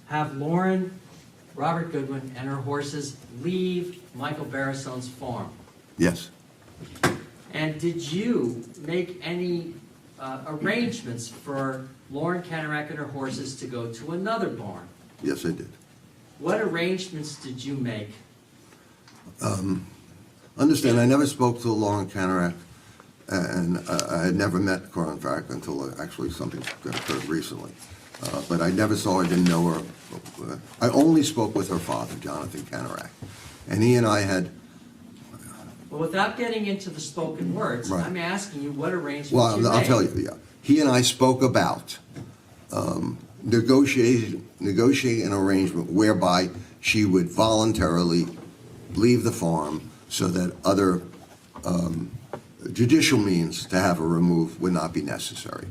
have Lauren, Robert Goodwin, and her horses leave Michael Barisone's farm? Yes. And did you make any arrangements for Lauren Canarak and her horses to go to another barn? Yes, I did. What arrangements did you make? Understand, I never spoke to Lauren Canarak, and I had never met her, in fact, until actually something that occurred recently. But I never saw her, didn't know her. I only spoke with her father, Jonathan Canarak. And he and I had... Well, without getting into the spoken words, Right. I'm asking you what arrangements you Well, I'll made. tell you, yeah. he and I spoke about negotiating an arrangement whereby she would voluntarily leave the farm so that other judicial means to have her removed would not be necessary.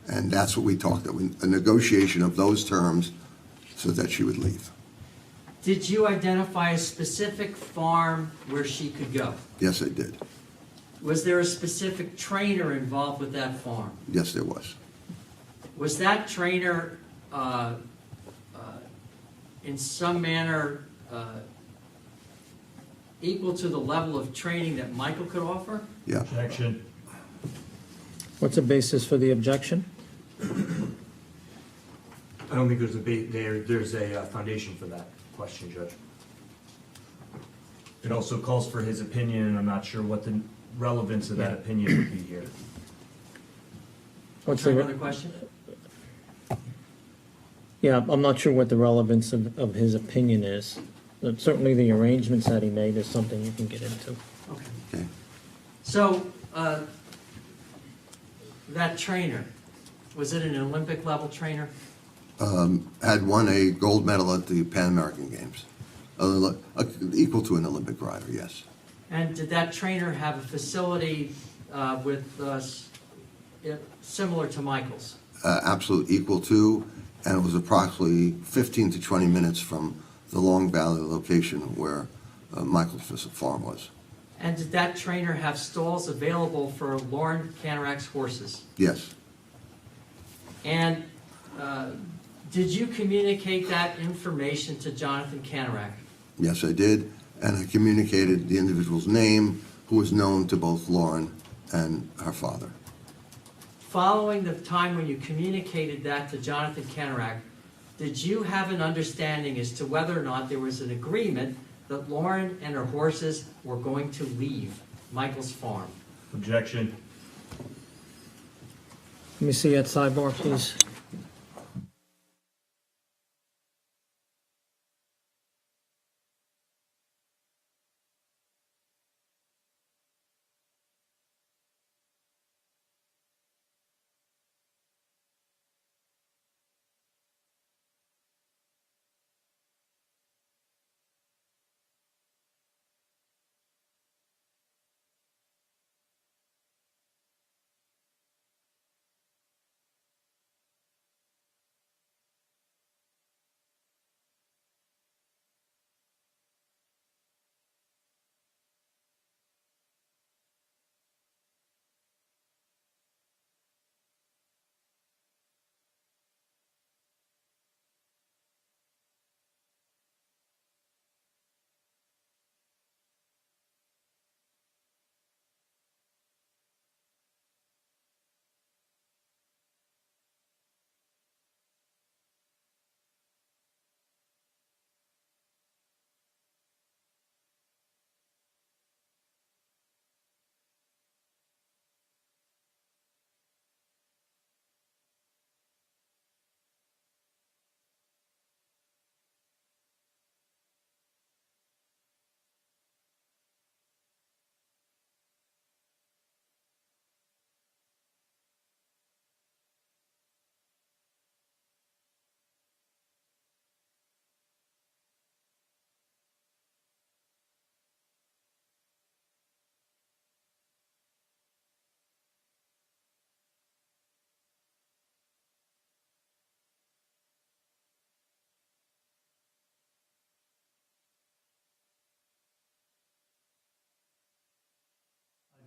And that's what we talked about, a negotiation of those terms so that she would leave. Did you identify a specific farm where she could go? Yes, I did. Was there a specific trainer involved with that farm? Yes, there was. Was that trainer in some manner equal to the level of training that Michael could offer? Yeah. Objection. What's the basis for the objection? I don't think there's a foundation for that question, Judge. It also calls for his opinion, and I'm not sure what the relevance of that opinion would be here. What's Try the, another question? yeah, I'm not sure what the relevance of his opinion is. But certainly the arrangements that he made is something you can get into. Okay. Okay. So, that trainer, was it an Olympic level trainer? Had won a gold medal at the Pan American Games. Equal to an Olympic rider, yes. And did that trainer have a facility similar to Michael's? Absolute equal to, and it was approximately 15 to 20 minutes from the Long Valley location where Michael's farm was. And did that trainer have stalls available for Lauren Canarak's horses? Yes, And did you communicate that information to Jonathan Canarak? yes, I did, and I communicated the individual's name, who was known to both Lauren and her father. Following the time when you communicated that to Jonathan Canarak, did you have an understanding as to whether or not there was an agreement that Lauren and her horses were going to leave Michael's farm? Objection. Let me see that sidebar, please.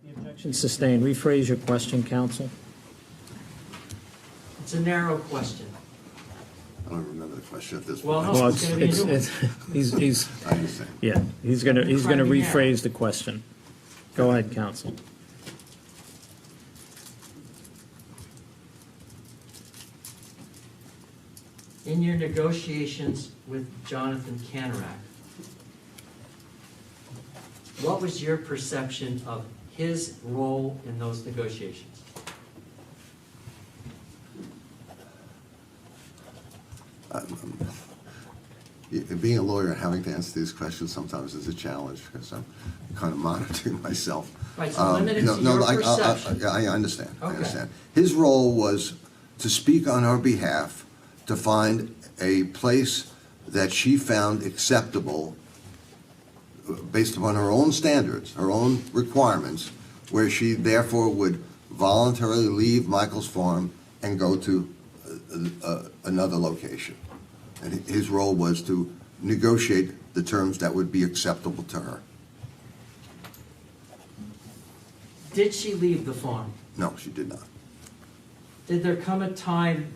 The objection sustained. Rephrase your question, counsel. It's a narrow question. I don't remember the question at this Well, point. no. Well, it's gonna be a new one. he's, I understand. yeah, he's gonna Try to be rephrase the question. Go ahead, counsel. In your negotiations with Jonathan Canarak, what was your perception of his role in those negotiations? Being a lawyer and having to answer these questions sometimes is a challenge because I'm kind of monitoring myself. Right, so limit it to your perception. I understand. I Okay. understand. His role was to speak on our behalf, to find a place that she found acceptable based upon her own standards, her own requirements, where she therefore would voluntarily leave Michael's farm and go to another location. And his role was to negotiate the terms that would be acceptable to her. Did she leave the farm? No, she did not. Did there come a time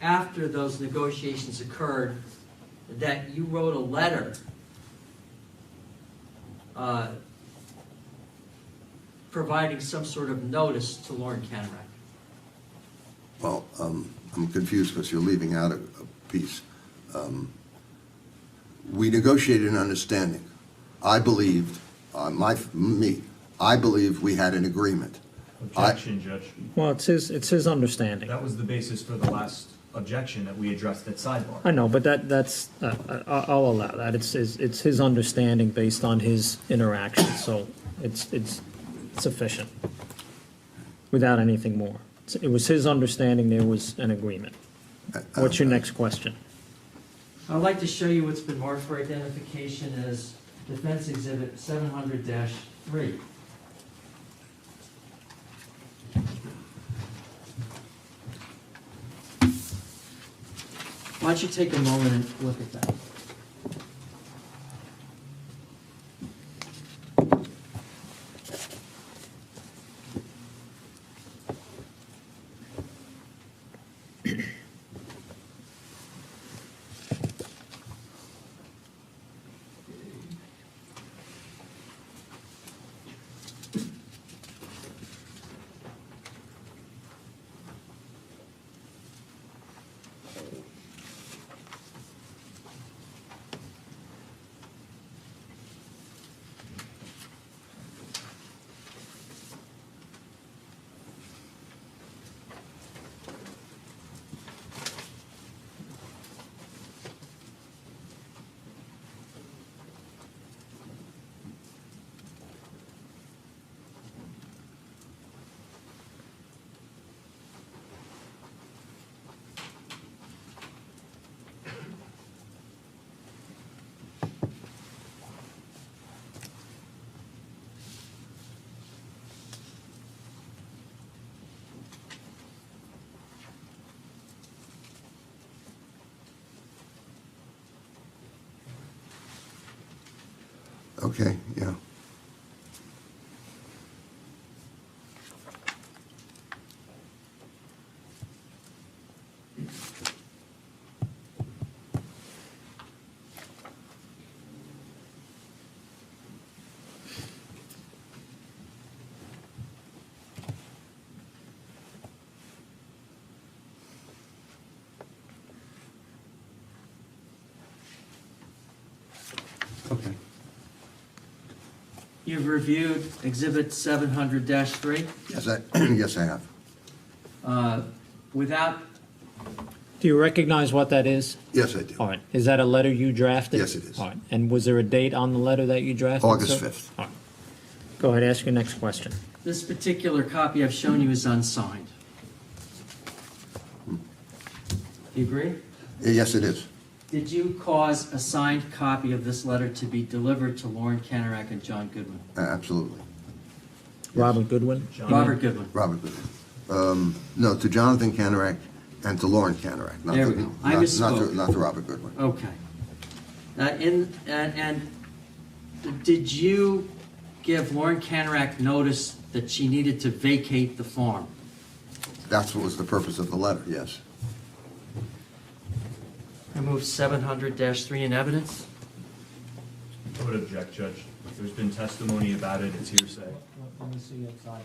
after those negotiations occurred that you wrote a letter providing some sort of notice to Lauren Canarac? Well, I'm confused because you're leaving out a piece. We negotiated an understanding. I believed, I believe we had an agreement. Objection, Judge. Well, it's his understanding. That was the basis for the last objection that we addressed at sidebar. I know, but that's, I'll allow that. It's his understanding based on his interaction, so it's sufficient, without anything more. It was his understanding there was an agreement. What's your next question? I'd like to show you what's been marked for identification as Defense Exhibit 700-3. Why don't you take a moment and look at that? Okay, yeah. Okay. You've reviewed Exhibit 700-3 Yes, I have. without, Do you recognize what that is? Yes, I do. All right. Is that a letter you drafted? Yes, it is. All right. And was there a date on the letter that you drafted? August sir? 5th. All right. Go ahead, ask your next question. this particular copy I've shown you is unsigned. Do you agree? Yes, it is. Did you cause a signed copy of this letter to be delivered to Lauren Canarac and John Goodwin? Absolutely. Robert Goodwin? Robert Goodwin. Robert Goodwin. No, to Jonathan Canarac and to Lauren Canarac. Not There to- we go. I not- misspoke. Not to Robert Goodwin. Okay. And did you give Lauren Canarac notice that she needed to vacate the farm? That's what was the purpose of the letter, yes. Remove 700-3 in evidence? I would object, Judge. There's been testimony about it, it's hearsay. Let me see your sidebar.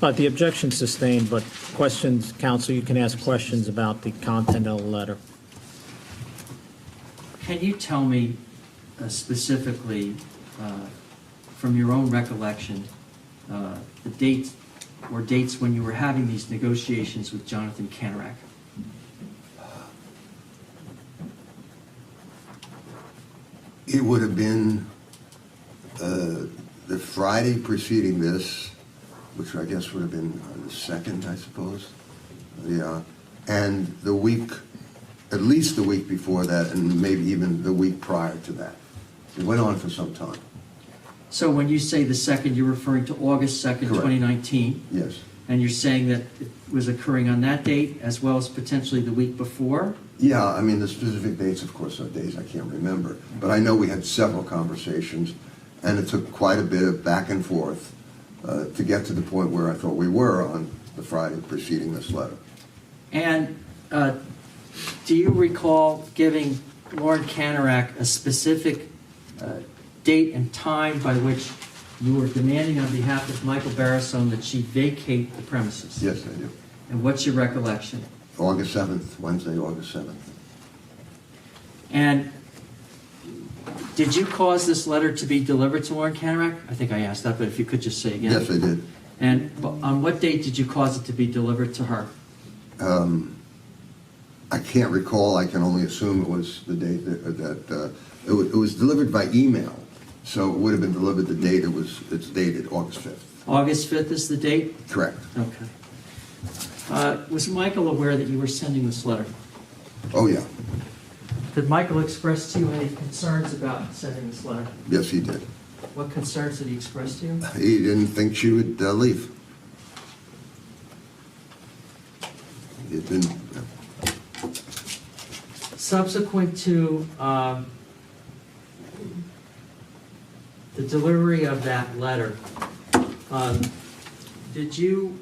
The objection sustained, but questions, counsel, you can ask questions about the content of the letter. Can you tell me specifically, from your own recollection, the dates or dates when you were having these negotiations with Jonathan Canarak? It would have been the Friday preceding this, which I guess would have been the 2nd, I suppose. Yeah. And the week, at least the week before that, and maybe even the week prior to that. It went on for some time. So when you say the 2nd, you're referring to August 2nd, Correct. 2019? Yes. And you're saying that it was occurring on that date as well as potentially the week before? Yeah, I mean, the specific dates, of course, are days I can't remember. But I know we had several conversations, and it took quite a bit of back and forth to get to the point where I thought we were on the Friday preceding this letter. And do you recall giving Lauren Canarak a specific date and time by which you were demanding on behalf of Michael Barisone that she vacate the premises? Yes, I do. And what's your recollection? August 7th, Wednesday, August 7th. And did you cause this letter to be delivered to Lauren Canarak? I think I asked that, but if you could just say again. Yes, I did. And on what date did you cause it to be delivered to her? I can't recall. I can only assume it was the date that it was delivered by email. So it would have been delivered the date it's dated, August 5th. August 5th is the date? Correct. Okay. Was Michael aware that you were sending this letter? Oh, yeah. Did Michael express to you any concerns about sending this letter? Yes, he did. What concerns did he express to you? He didn't think she would leave. It didn't. Subsequent to the delivery of that letter, did you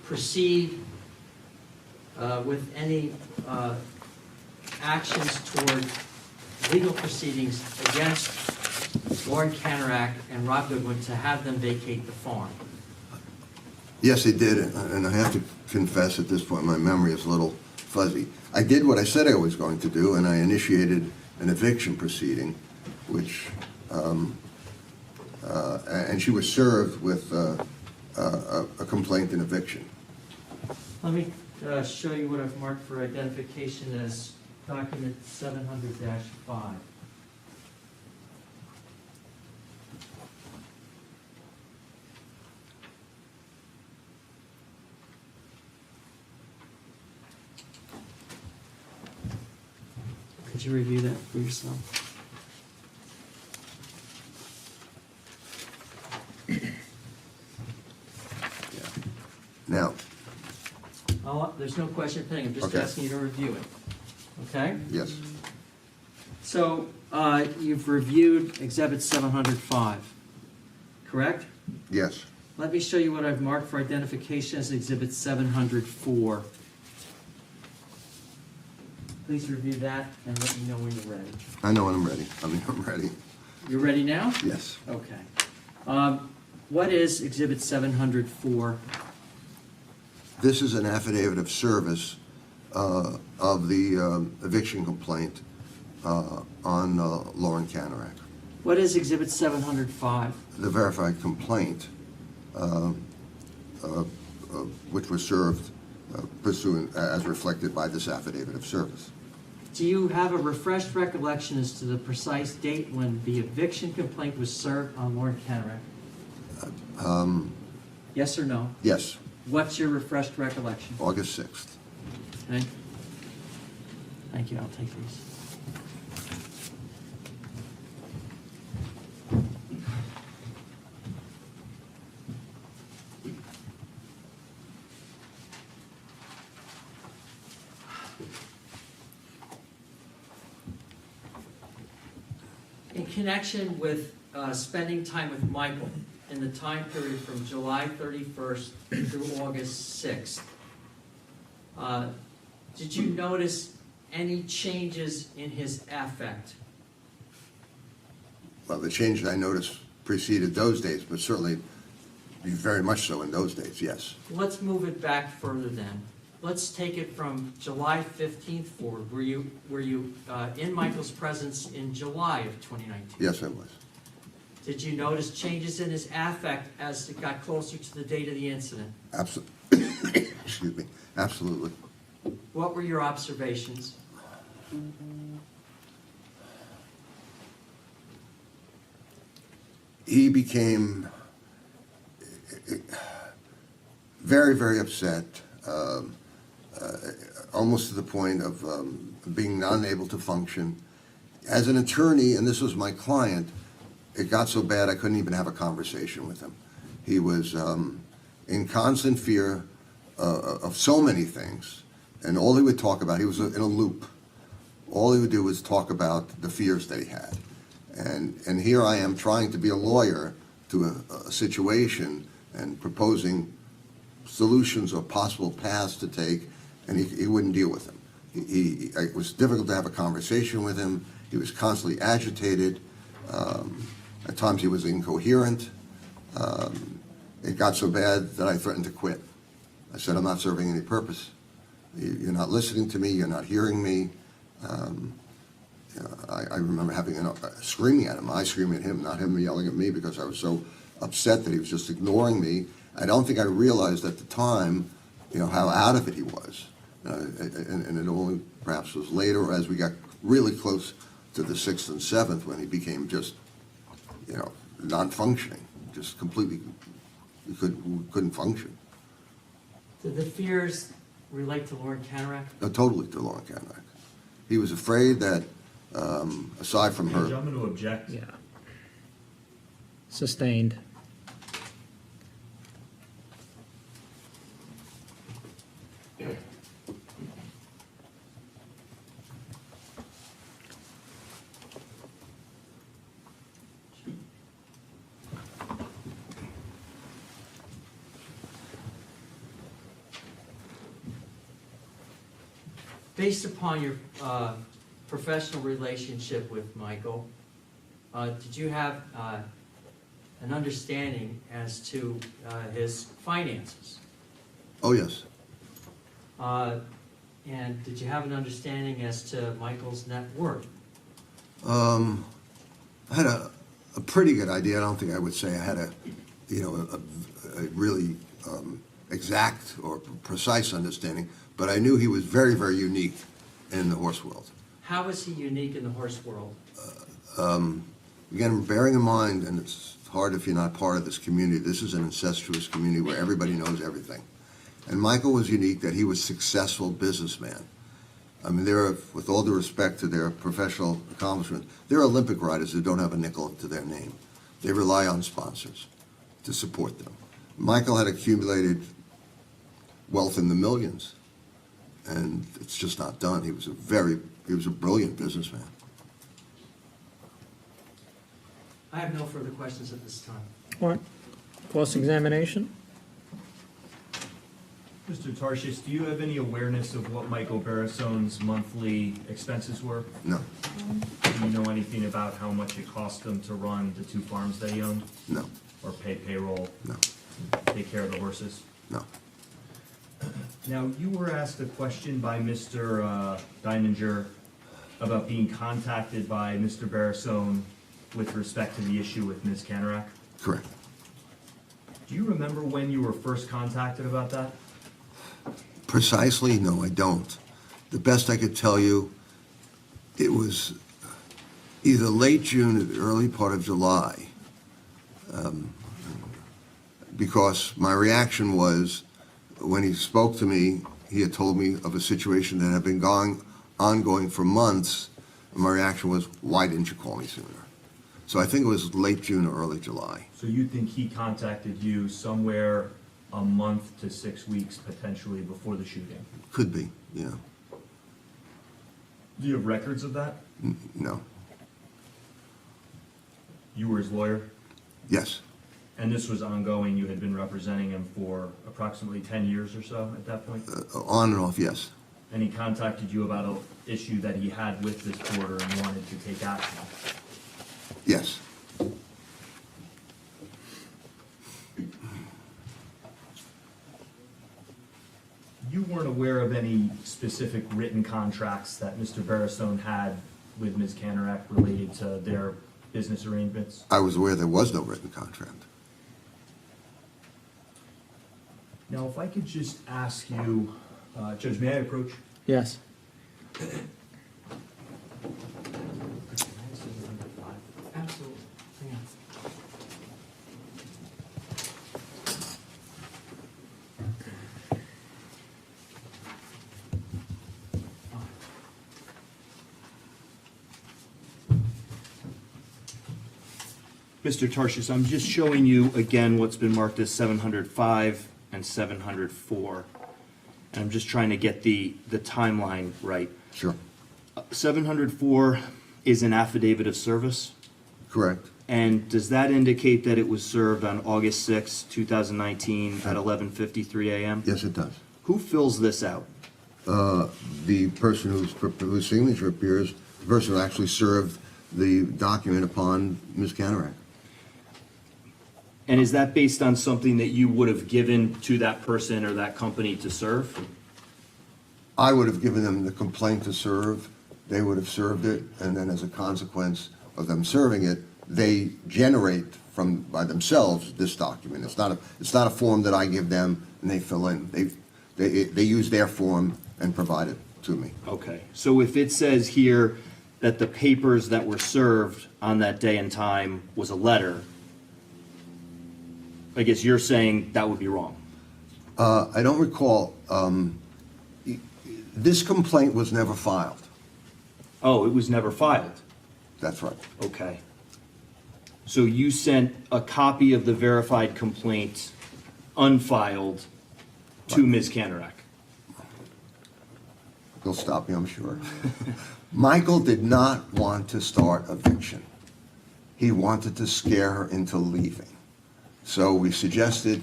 proceed with any actions toward legal proceedings against Lauren Canarak and Rob Goodwin to have them vacate the farm? Yes, I did, and I have to confess at this point my memory is a little fuzzy. I did what I said I was going to do, and I initiated an eviction proceeding, which, and she was served with a complaint and eviction. Let me show you what I've marked for identification as document 700-5. Could you review that for yourself? Now, There's no question pending, I'm just Okay. asking you to review it. Okay? yes, So, you've reviewed Exhibit 705, correct? yes. Let me show you what I've marked for identification as Exhibit 704. Please review that and let me know when you're ready. I know when I'm ready. I'm ready. You're ready now? Yes. Okay. What is Exhibit 704? This is an affidavit of service of the eviction complaint on Lauren Canarak. What is Exhibit 705? The verified complaint, which was served pursuant, as reflected by this affidavit of service. Do you have a refreshed recollection as to the precise date when the eviction complaint was served on Lauren Canarak? Yes or no? Yes, What's your refreshed recollection? August 6th. Okay. Thank you, I'll take these. In connection with spending time with Michael in the time period from July 31st through August 6th, did you notice any changes in his affect? Well, the changes I noticed preceded those days, but certainly Very much so in those days, yes. Let's move it back further then. Let's take it from July 15th forward. Were you in Michael's presence in July of 2019? Yes, I was. Did you notice changes in his affect as it got closer to the date of the incident? Absolutely. Excuse me. Absolutely. What were your observations? He became very, very upset, almost to the point of being unable to function. As an attorney, and this was my client, it got so bad I couldn't even have a conversation with him. He was in constant fear of so many things, and all he would talk about, he was in a loop. All he would do was talk about the fears that he had. And here I am trying to be a lawyer to a situation and proposing solutions or possible paths to take, and he wouldn't deal with them. It was difficult to have a conversation with him. He was constantly agitated. At times he was incoherent. It got so bad that I threatened to quit. I said, I'm not serving any purpose. You're not listening to me. You're not hearing me. I remember screaming at him. I screaming at him, not him yelling at me, because I was so upset that he was just ignoring me. I don't think I realized at the time, how out of it he was. And it only perhaps was later, as we got really close to the 6th and 7th, when he became just, non-functioning, just completely, couldn't function. Did the fears relate to Lauren Canarak? Totally to Lauren Canarak. He was afraid that, aside from her. I'm going to object. Yeah. Sustained. Based upon your professional relationship with Michael, did you have an understanding as to his finances? Oh, yes. And did you have an understanding as to Michael's net worth? I had a pretty good idea. I don't think I would say I had a really exact or precise understanding, but I knew he was very, very unique in the horse world. How is he unique in the horse world? Again, bearing in mind, and it's hard if you're not part of this community, this is an incestuous community where everybody knows everything. And Michael was unique that he was a successful businessman. I mean, with all due respect to their professional accomplishment, there are Olympic riders who don't have a nickel to their name. They rely on sponsors to support them. Michael had accumulated wealth in the millions, and it's just not done. He was a brilliant businessman. I have no further questions at this time. All right. Cross-examination? Mr. Tarshis, do you have any awareness of what Michael Barisone's monthly expenses were? No, Do you know anything about how much it cost him to run the 2 farms that he owned? no, Or pay payroll, no, take care of the horses? no. Now, you were asked a question by Mr. Deininger about being contacted by Mr. Barisone with respect to the issue with Ms. Canarak. Correct. Do you remember when you were first contacted about that? Precisely, no, I don't. The best I could tell you, it was either late June or the early part of July, because my reaction was, when he spoke to me, he had told me of a situation that had been ongoing for months, and my reaction was, why didn't you call me sooner? So I think it was late June or early July. So you think he contacted you somewhere a month to 6 weeks potentially before the shooting? Could be, yeah. Do you have records of that? No. You were his lawyer? Yes. And this was ongoing, you had been representing him for approximately 10 years or so at that point? On and off, yes. And he contacted you about an issue that he had with this quarter and wanted to take action? Yes. you weren't aware of any specific written contracts that Mr. Barisone had with Ms. Canarak related to their business arrangements? I was aware there was no written contract. Now, if I could just ask you, Judge, may I approach? Yes. Absolutely. Hang on. Mr. Tarshis, I'm just showing you again what's been marked as 705 and 704. And I'm just trying to get the timeline right. Sure. 704 is an affidavit of service. Correct. And does that indicate that it was served on August 6, 2019 at 11:53 a.m.? Yes, it does. Who fills this out? The person whose signature appears, the person who actually served the document upon Ms. Canarak. And is that based on something that you would have given to that person or that company to serve? I would have given them the complaint to serve, they would have served it, and then as a consequence of them serving it, they generate by themselves this document. It's not a form that I give them and they fill in. They use their form and provide it to me. Okay, so if it says here that the papers that were served on that day and time was a letter, I guess you're saying that would be wrong. I don't recall, this complaint was never filed. Oh, it was never filed. That's right. Okay. So you sent a copy of the verified complaint unfiled to Ms. Canarak. He'll stop me, I'm sure. Michael did not want to start eviction. He wanted to scare her into leaving. So we suggested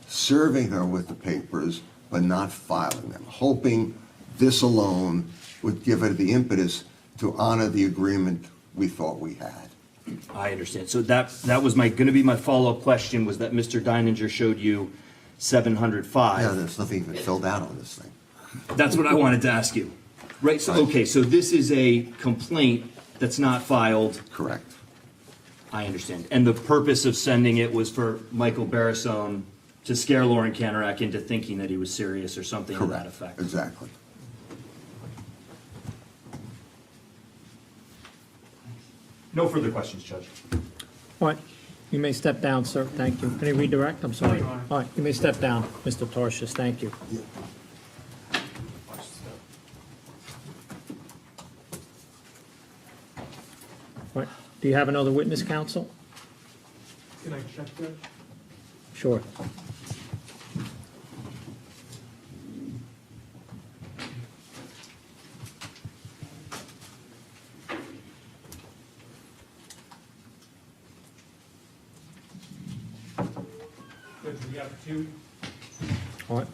serving her with the papers, but not filing them, hoping this alone would give her the impetus to honor the agreement we thought we had. I understand. So that was going to be my follow-up question, was that Mr. Deininger showed you 705. Yeah, there's nothing even filled out on this thing. That's what I wanted to ask you. Right, so, okay, so this is a complaint that's not filed. Correct. I understand. And the purpose of sending it was for Michael Barisone to scare Lauren Canarak into thinking that he was serious or something to that effect. Exactly. No further questions, Judge. All right, you may step down, sir, thank you. Any redirect? I'm sorry. All right, you may step down, Mr. Tarshis, thank you. All right, do you have another witness, counsel? Can I check, Judge? Sure. Judge, we have two. All right.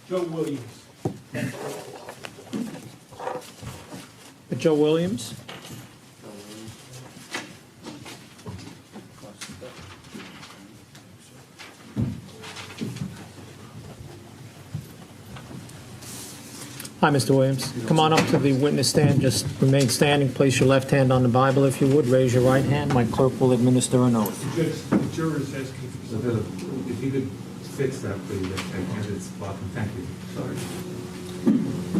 Joe Williams. Joe Williams? Hi, Mr. Williams. Come on up to the witness stand. Just remain standing. Place your left hand on the Bible if you would. Raise your right hand. My clerk will administer an oath. Judge, the juror is asking for something. If you could fix that, please, I can't, it's blocking. Thank you. Sorry.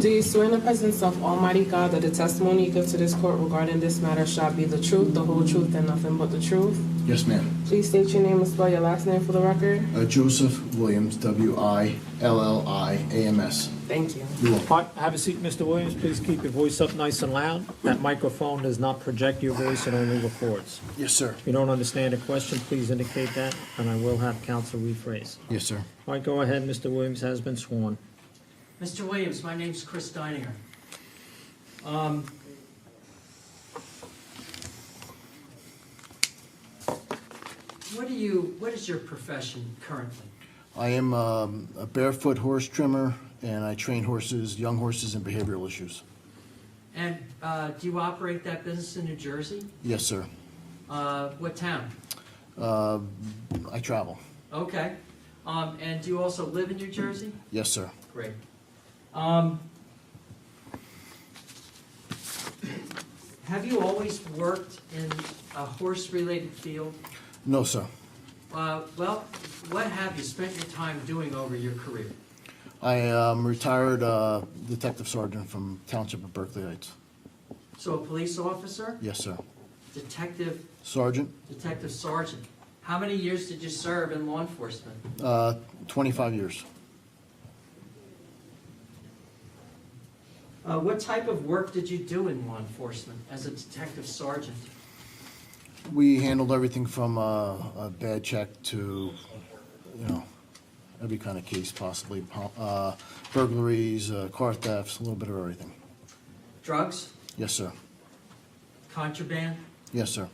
Do you swear in the presence of Almighty God that the testimony you give to this court regarding this matter shall be the truth, the whole truth, and nothing but the truth? Yes, ma'am. Please state your name and spell your last name for the record. Joseph Williams, Williams. Thank you. You're welcome. All right, have a seat, Mr. Williams. Please keep your voice up nice and loud. That microphone does not project your voice, it only records. Yes, sir. If you don't understand a question, please indicate that, and I will have counsel rephrase. Yes, sir. All right, go ahead. Mr. Williams has been sworn. Mr. Williams, my name's Chris Deininger. What is your profession currently? I am a barefoot horse trimmer, and I train horses, young horses, in behavioral issues. And do you operate that business in New Jersey? Yes, sir. What town? I travel. Okay. And do you also live in New Jersey? Yes, sir. Great. Have you always worked in a horse-related field? No, sir. Well, what have you spent your time doing over your career? I am retired detective sergeant from Township of Berkeley Heights. So a police officer? Yes, sir. Detective sergeant. How many years did you serve in law enforcement? 25 years. What type of work did you do in law enforcement as a detective sergeant? We handled everything from a bad check to, every kind of case possibly. Burglaries, car thefts, a little bit of everything. Drugs? Yes, sir. Contraband? Yes, sir.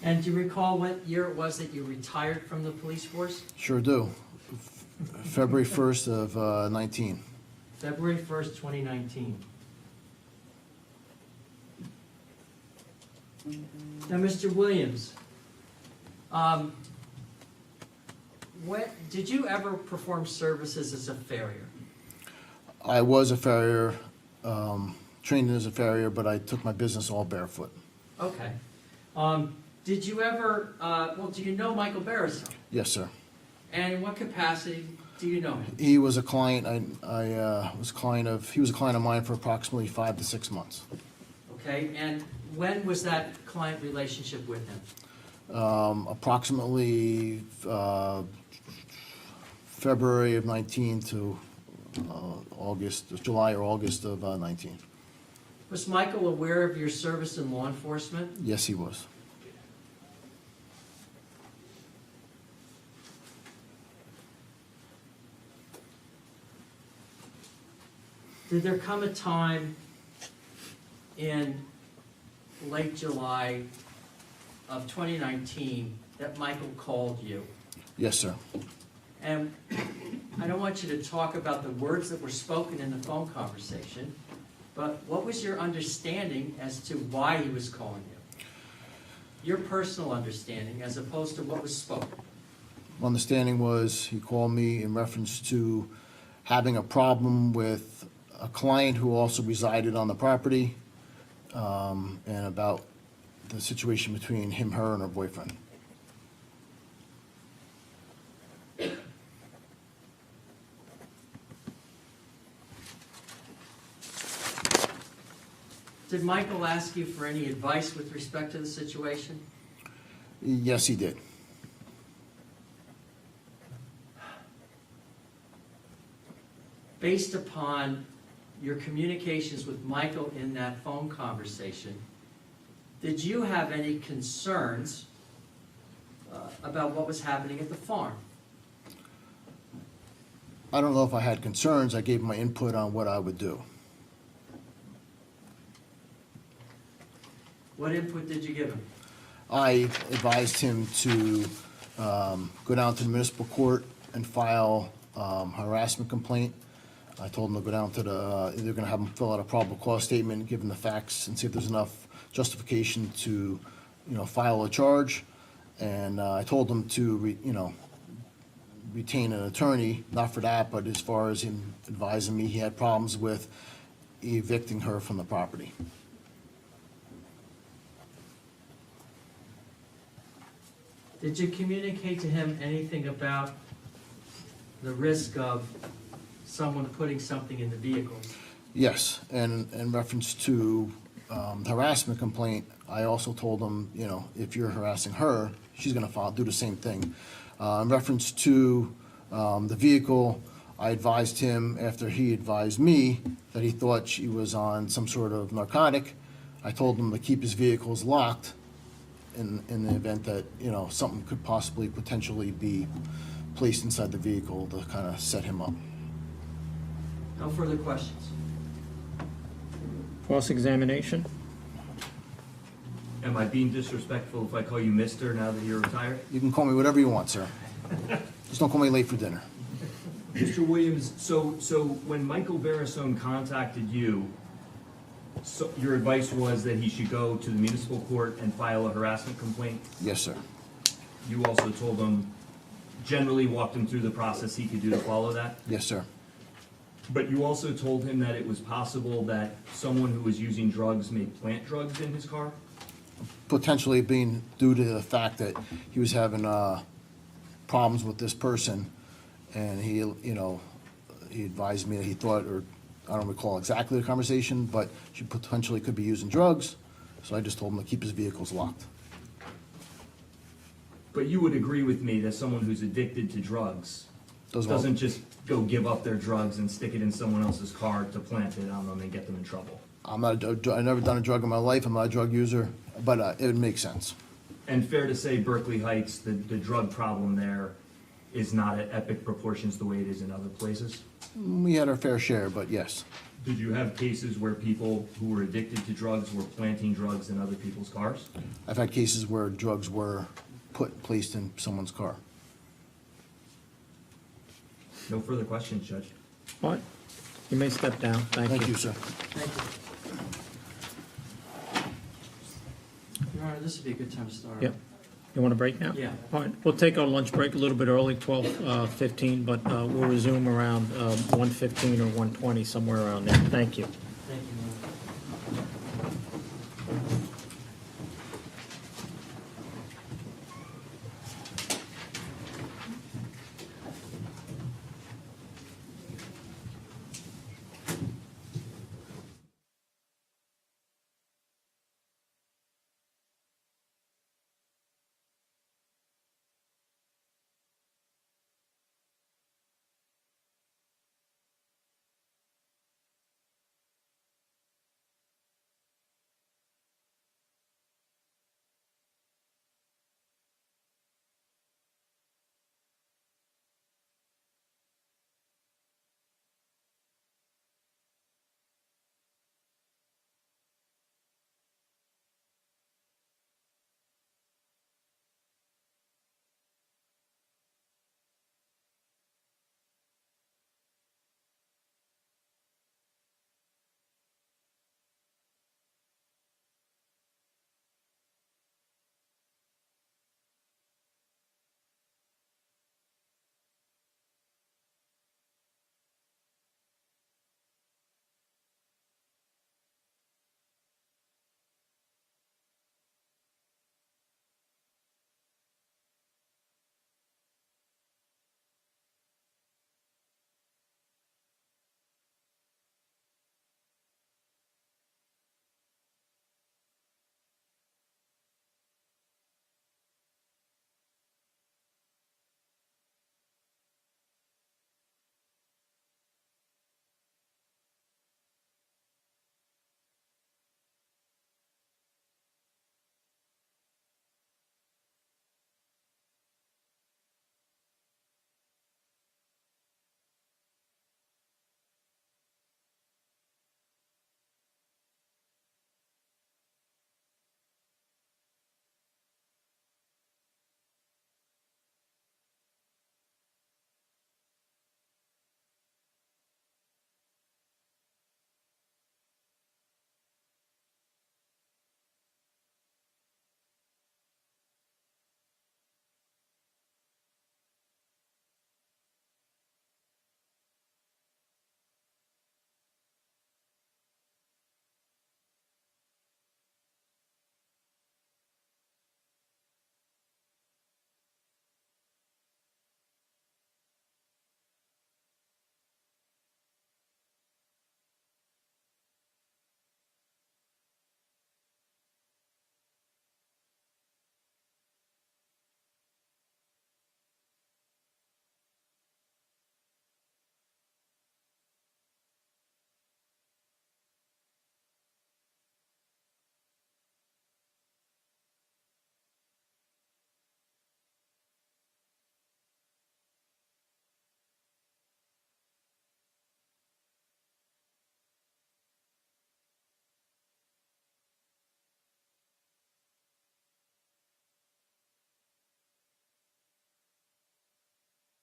And do you recall what year it was that you retired from the police force? Sure do. February 1st of 19. February 1st, 2019. Now, Mr. Williams, did you ever perform services as a farrier? I was a farrier, trained as a farrier, but I took my business all barefoot. Okay. Did you ever, do you know Michael Barisone? Yes, sir. And in what capacity do you know him? He was a client. He was a client of mine for approximately 5 to 6 months. Okay, and when was that client relationship with him? Approximately February of 19 to July or August of 19. Was Michael aware of your service in law enforcement? Yes, he was. Did there come a time in late July of 2019 that Michael called you? Yes, sir. And I don't want you to talk about the words that were spoken in the phone conversation, but what was your understanding as to why he was calling you? Your personal understanding as opposed to what was spoken. My understanding was he called me in reference to having a problem with a client who also resided on the property, and about the situation between him, her, and her boyfriend. Did Michael ask you for any advice with respect to the situation? Yes, he did. Based upon your communications with Michael in that phone conversation, did you have any concerns about what was happening at the farm? I don't know if I had concerns. I gave my input on what I would do. What input did you give him? I advised him to go down to the municipal court and file a harassment complaint. I told him to go down to they're going to have him fill out a probable cause statement, give him the facts, and see if there's enough justification to, file a charge. And I told him to, retain an attorney, not for that, but as far as him advising me he had problems with evicting her from the property. Did you communicate to him anything about the risk of someone putting something in the vehicle? Yes, and in reference to harassment complaint, I also told him, if you're harassing her, she's going to do the same thing. In reference to the vehicle, I advised him, after he advised me, that he thought she was on some sort of narcotic. I told him to keep his vehicles locked in the event that, something could possibly, potentially be placed inside the vehicle to kind of set him up. No further questions. Cross-examination? Am I being disrespectful if I call you Mister now that you're retired? You can call me whatever you want, sir. Just don't call me late for dinner. Mr. Williams, so when Michael Barisone contacted you, So your advice was that he should go to the municipal court and file a harassment complaint? Yes, sir. You also told him, generally walked him through the process he could do to follow that? Yes, sir. But you also told him that it was possible that someone who was using drugs may plant drugs in his car? Potentially being due to the fact that he was having problems with this person, and he, he advised me that he thought, or I don't recall exactly the conversation, but she potentially could be using drugs, so I just told him to keep his vehicles locked. But you would agree with me that someone who's addicted to drugs Does well. doesn't just go give up their drugs and stick it in someone else's car to plant it on them and get them in trouble? I've never done a drug in my life, I'm not a drug user, but it would make sense. And fair to say Berkeley Heights, the drug problem there is not at epic proportions the way it is in other places? We had our fair share, but yes. Did you have cases where people who were addicted to drugs were planting drugs in other people's cars? I've had cases where drugs were placed in someone's car. No further questions, Judge. All right, you may step down. Thank you, sir. Thank you. Your Honor, this would be a good time to start. Yep. You want a break now? Yeah. All right, we'll take our lunch break a little bit early, 12:15, but we'll resume around 1:15 or 1:20, somewhere around there. Thank you. Thank you,